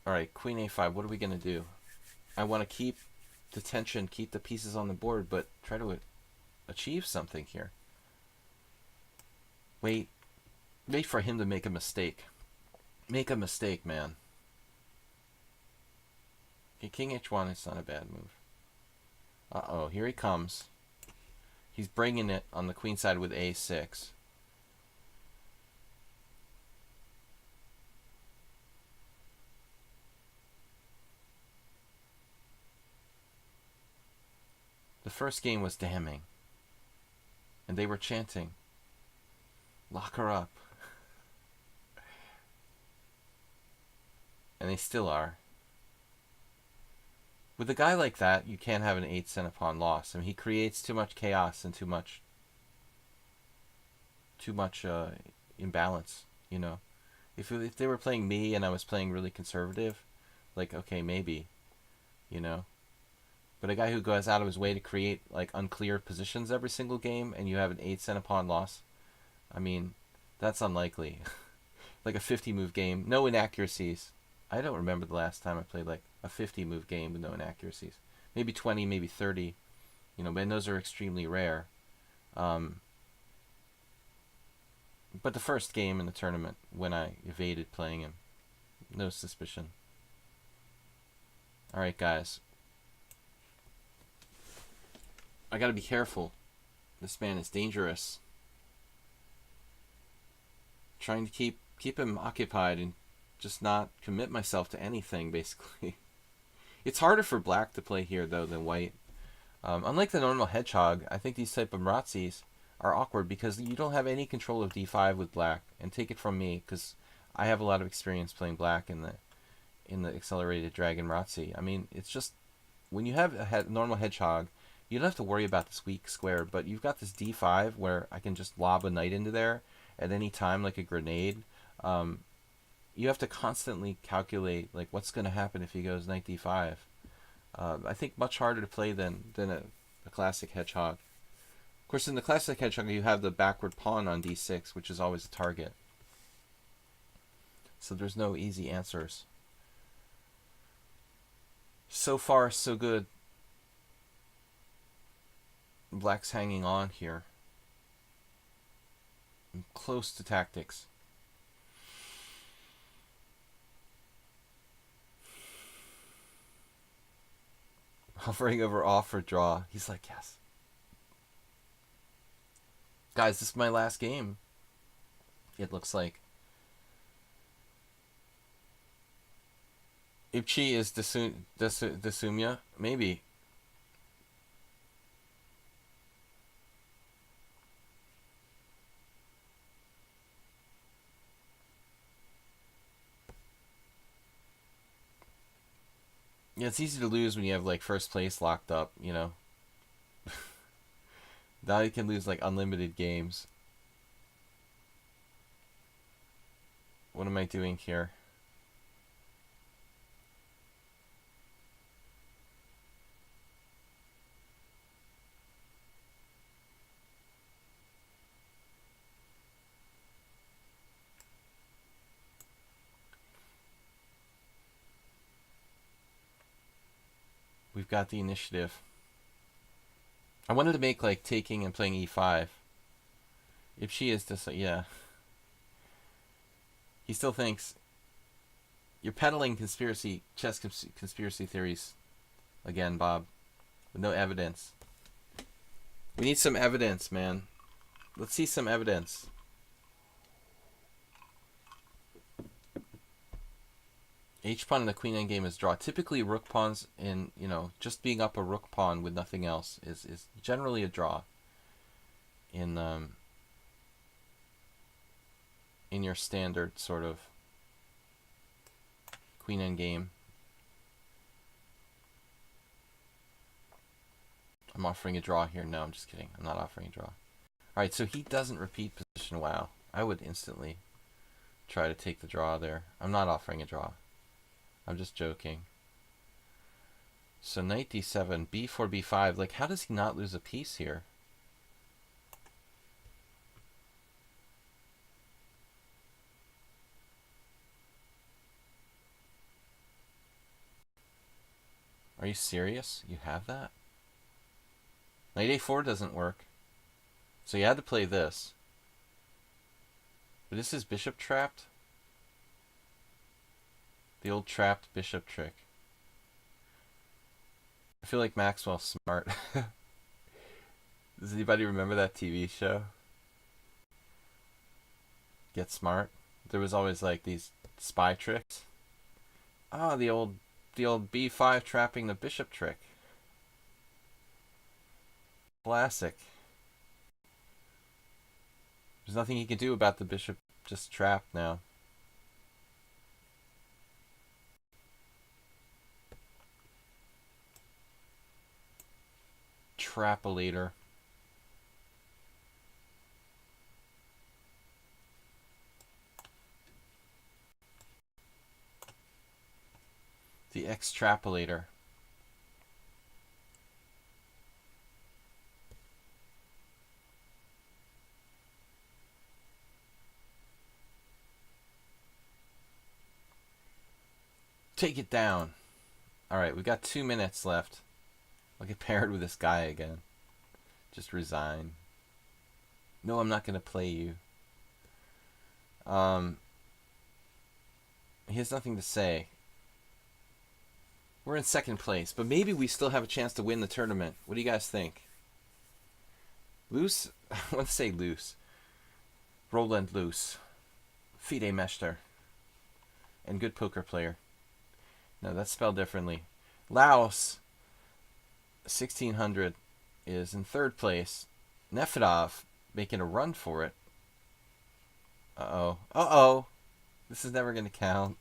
All right, Queen A5. What are we gonna do? I want to keep the tension, keep the pieces on the board, but try to achieve something here. Wait for him to make a mistake. Make a mistake, man. Okay, King H1 is not a bad move. Uh-oh, here he comes. He's bringing it on the queen side with A6. The first game was damning. And they were chanting, lock her up. And they still are. With a guy like that, you can't have an 8 center pawn loss. I mean, he creates too much chaos and too much imbalance, you know. If they were playing me and I was playing really conservative, like, okay, maybe, you know. But a guy who goes out of his way to create like unclear positions every single game and you have an 8 center pawn loss, I mean, that's unlikely. Like a 50 move game, no inaccuracies. I don't remember the last time I played like a 50 move game with no inaccuracies. Maybe 20, maybe 30, you know, but those are extremely rare. But the first game in the tournament, when I evaded playing him, no suspicion. All right, guys. I gotta be careful. This man is dangerous. Trying to keep him occupied and just not commit myself to anything, basically. It's harder for black to play here, though, than white. Unlike the normal hedgehog, I think these type of Marazzis are awkward because you don't have any control of d5 with black. And take it from me, because I have a lot of experience playing black in the accelerated Dragon Marazzi. I mean, it's just when you have a normal hedgehog, you don't have to worry about this weak square, but you've got this d5 where I can just lob a knight into there at any time like a grenade. You have to constantly calculate like what's going to happen if he goes knight d5. I think much harder to play than a classic hedgehog. Of course, in the classic hedgehog, you have the backward pawn on d6, which is always a target. So there's no easy answers. So far, so good. Black's hanging on here. I'm close to tactics. Hovering over off or draw. He's like, yes. Guys, this is my last game. It looks like. Ipchi is Desumya? Maybe. Yeah, it's easy to lose when you have like first place locked up, you know. Now you can lose like unlimited games. What am I doing here? We've got the initiative. I wanted to make like taking and playing e5. If she is just yeah. He still thinks you're peddling chess conspiracy theories again, Bob, with no evidence. We need some evidence, man. Let's see some evidence. H pawn in the queen endgame is draw. Typically, rook pawns in, just being up a rook pawn with nothing else is generally a draw. In your standard sort of queen endgame. I'm offering a draw here. No, I'm just kidding. I'm not offering a draw. Alright, so he doesn't repeat position. Wow. I would instantly try to take the draw there. I'm not offering a draw. I'm just joking. So knight d7, b4, b5. Like, how does he not lose a piece here? Are you serious? You have that? Knight a4 doesn't work. So you had to play this. But this is bishop trapped. The old trapped bishop trick. I feel like Maxwell's smart. Does anybody remember that TV show? Get Smart? There was always like these spy tricks. Ah, the old b5 trapping the bishop trick. Classic. There's nothing he can do about the bishop just trapped now. Trapolator. The extrapolator. Take it down. Alright, we've got 2 minutes left. I'll get paired with this guy again. Just resign. No, I'm not going to play you. He has nothing to say. We're in second place, but maybe we still have a chance to win the tournament. What do you guys think? Loose? I want to say loose. Roland Loose. Fide Mester. And good poker player. No, that's spelled differently. Laos, 1600, is in third place. Nefedov making a run for it. Uh-oh. Uh-oh. This is never going to count.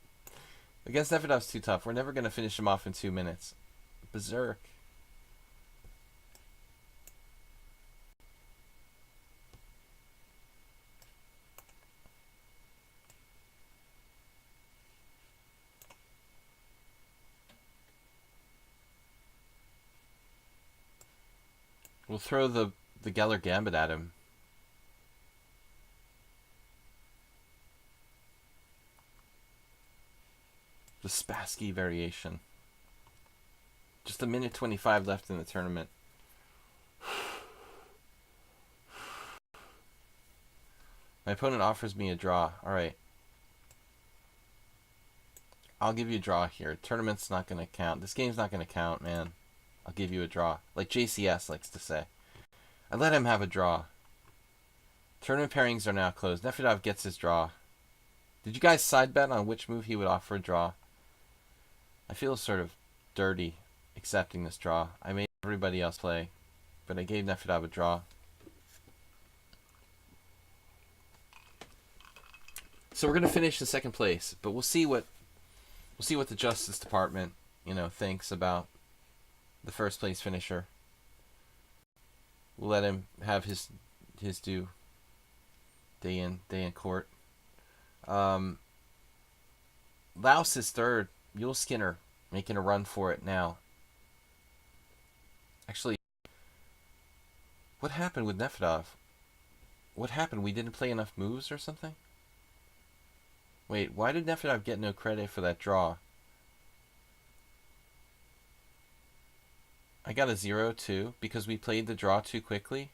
Against Nefedov's too tough. We're never going to finish him off in 2 minutes. Berserk. We'll throw the Geller Gambit at him. The Spassky variation. Just a minute 25 left in the tournament. My opponent offers me a draw. Alright. I'll give you a draw here. Tournament's not going to count. This game's not going to count, man. I'll give you a draw. Like JCS likes to say. I let him have a draw. Tournament pairings are now closed. Nefedov gets his draw. Did you guys side bet on which move he would offer a draw? I feel sort of dirty accepting this draw. I made everybody else play, but I gave Nefedov a draw. So we're gonna finish in second place, but we'll see what the Justice Department, thinks about the first place finisher. We'll let him have his due. Day in court. Laos is third. Mule Skinner making a run for it now. Actually, what happened with Nefedov? What happened? We didn't play enough moves or something? Wait, why did Nefedov get no credit for that draw? I got a 0 too because we played the draw too quickly.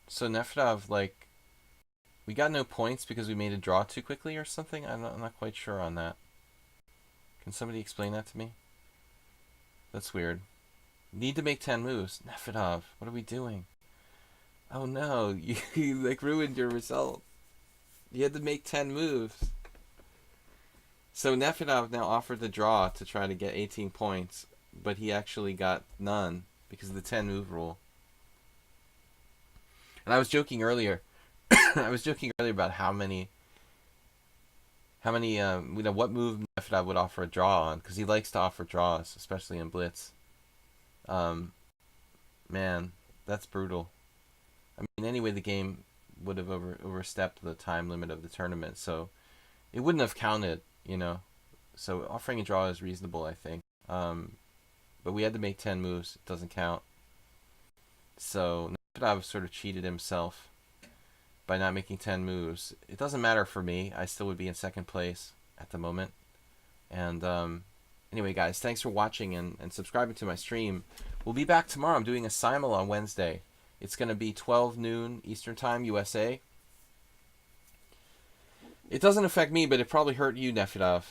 So Nefedov, like, we got no points because we made a draw too quickly or something? I'm not quite sure on that. Can somebody explain that to me? That's weird. Need to make 10 moves. Nefedov, what are we doing? Oh no, you like ruined your result. You had to make 10 moves. So Nefedov now offered the draw to try to get 18 points, but he actually got none because of the 10 move rule. And I was joking earlier. I was joking earlier about how many what move Nefedov would offer a draw on, because he likes to offer draws, especially in Blitz. Man, that's brutal. I mean, anyway, the game would have overstepped the time limit of the tournament, so it wouldn't have counted, you know. So offering a draw is reasonable, I think. But we had to make 10 moves. It doesn't count. So Nefedov sort of cheated himself by not making 10 moves. It doesn't matter for me. I still would be in second place at the moment. And anyway, guys, thanks for watching and subscribing to my stream. We'll be back tomorrow. I'm doing a simul on Wednesday. It's going to be 12 noon Eastern Time, USA. It doesn't affect me, but it probably hurt you, Nefedov,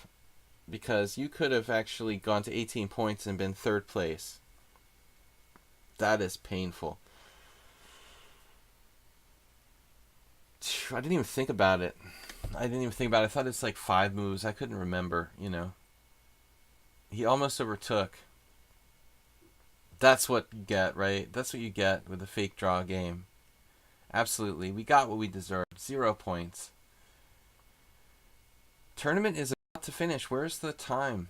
because you could have actually gone to 18 points and been third place. That is painful. I didn't even think about it. I thought it's like 5 moves. I couldn't remember, you know. He almost overtook. That's what you get, right? That's what you get with a fake draw game. Absolutely. We got what we deserved. 0 points. Tournament is about to finish. Where's the time?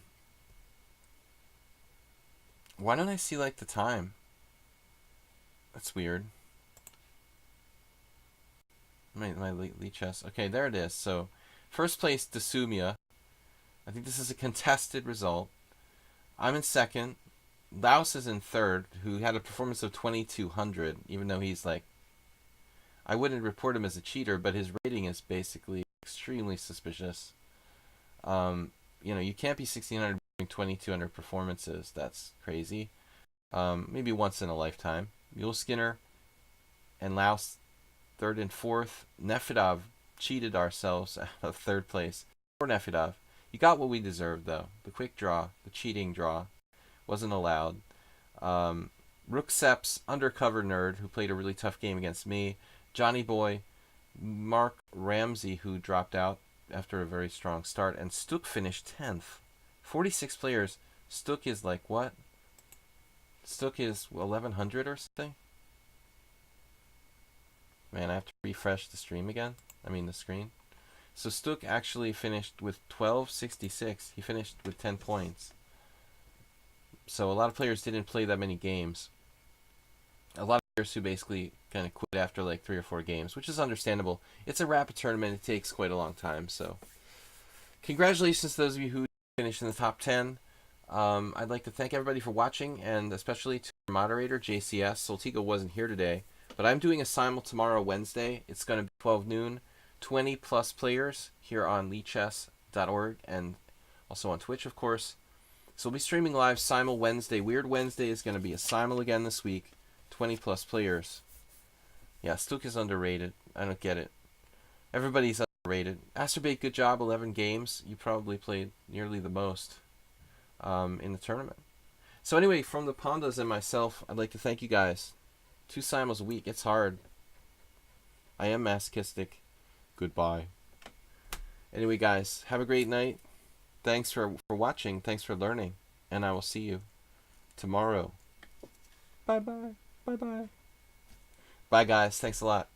Why don't I see, like, the time? That's weird. My lichess. Okay, there it is. So, first place, Desumia. I think this is a contested result. I'm in second. Laos is in third, who had a performance of 2200, even though he's like... I wouldn't report him as a cheater, but his rating is basically extremely suspicious. You know, you can't be 1600 doing 2200 performances. That's crazy. Maybe once in a lifetime. Mule Skinner and Laos third and fourth. Nefedov cheated ourselves out of third place. Poor Nefedov. You got what we deserved, though. The quick draw, the cheating draw, wasn't allowed. Rookseps, undercover nerd, who played a really tough game against me. Johnny Boy, Mark Ramsey, who dropped out after a very strong start, and Stuk finished 10th. 46 players. Stuk is like what? Stuk is 1100 or something? Man, I have to refresh the stream again. I mean the screen. So Stuk actually finished with 1266. He finished with 10 points. So a lot of players didn't play that many games. A lot of players who basically kind of quit after like 3 or 4 games, which is understandable. It's a rapid tournament. It takes quite a long time. So congratulations to those of you who finished in the top 10. I'd like to thank everybody for watching, and especially to our moderator, JCS. Soltigo wasn't here today, but I'm doing a simul tomorrow, Wednesday. It's going to be 12 noon, 20 plus players here on lichess.org and also on Twitch, of course. So we'll be streaming live simul Wednesday. Weird Wednesday is going to be a simul again this week. 20 plus players. Yeah, Stuk is underrated. I don't get it. Everybody's underrated. Asterbate, good job. 11 games. You probably played nearly the most in the tournament. So anyway, from the Pandas and myself, I'd like to thank you guys. 2 simuls a week. It's hard. I am masochistic. Goodbye. Anyway, guys, have a great night. Thanks for watching. Thanks for learning. And I will see you tomorrow. Bye-bye. Bye-bye. Bye, guys. Thanks a lot.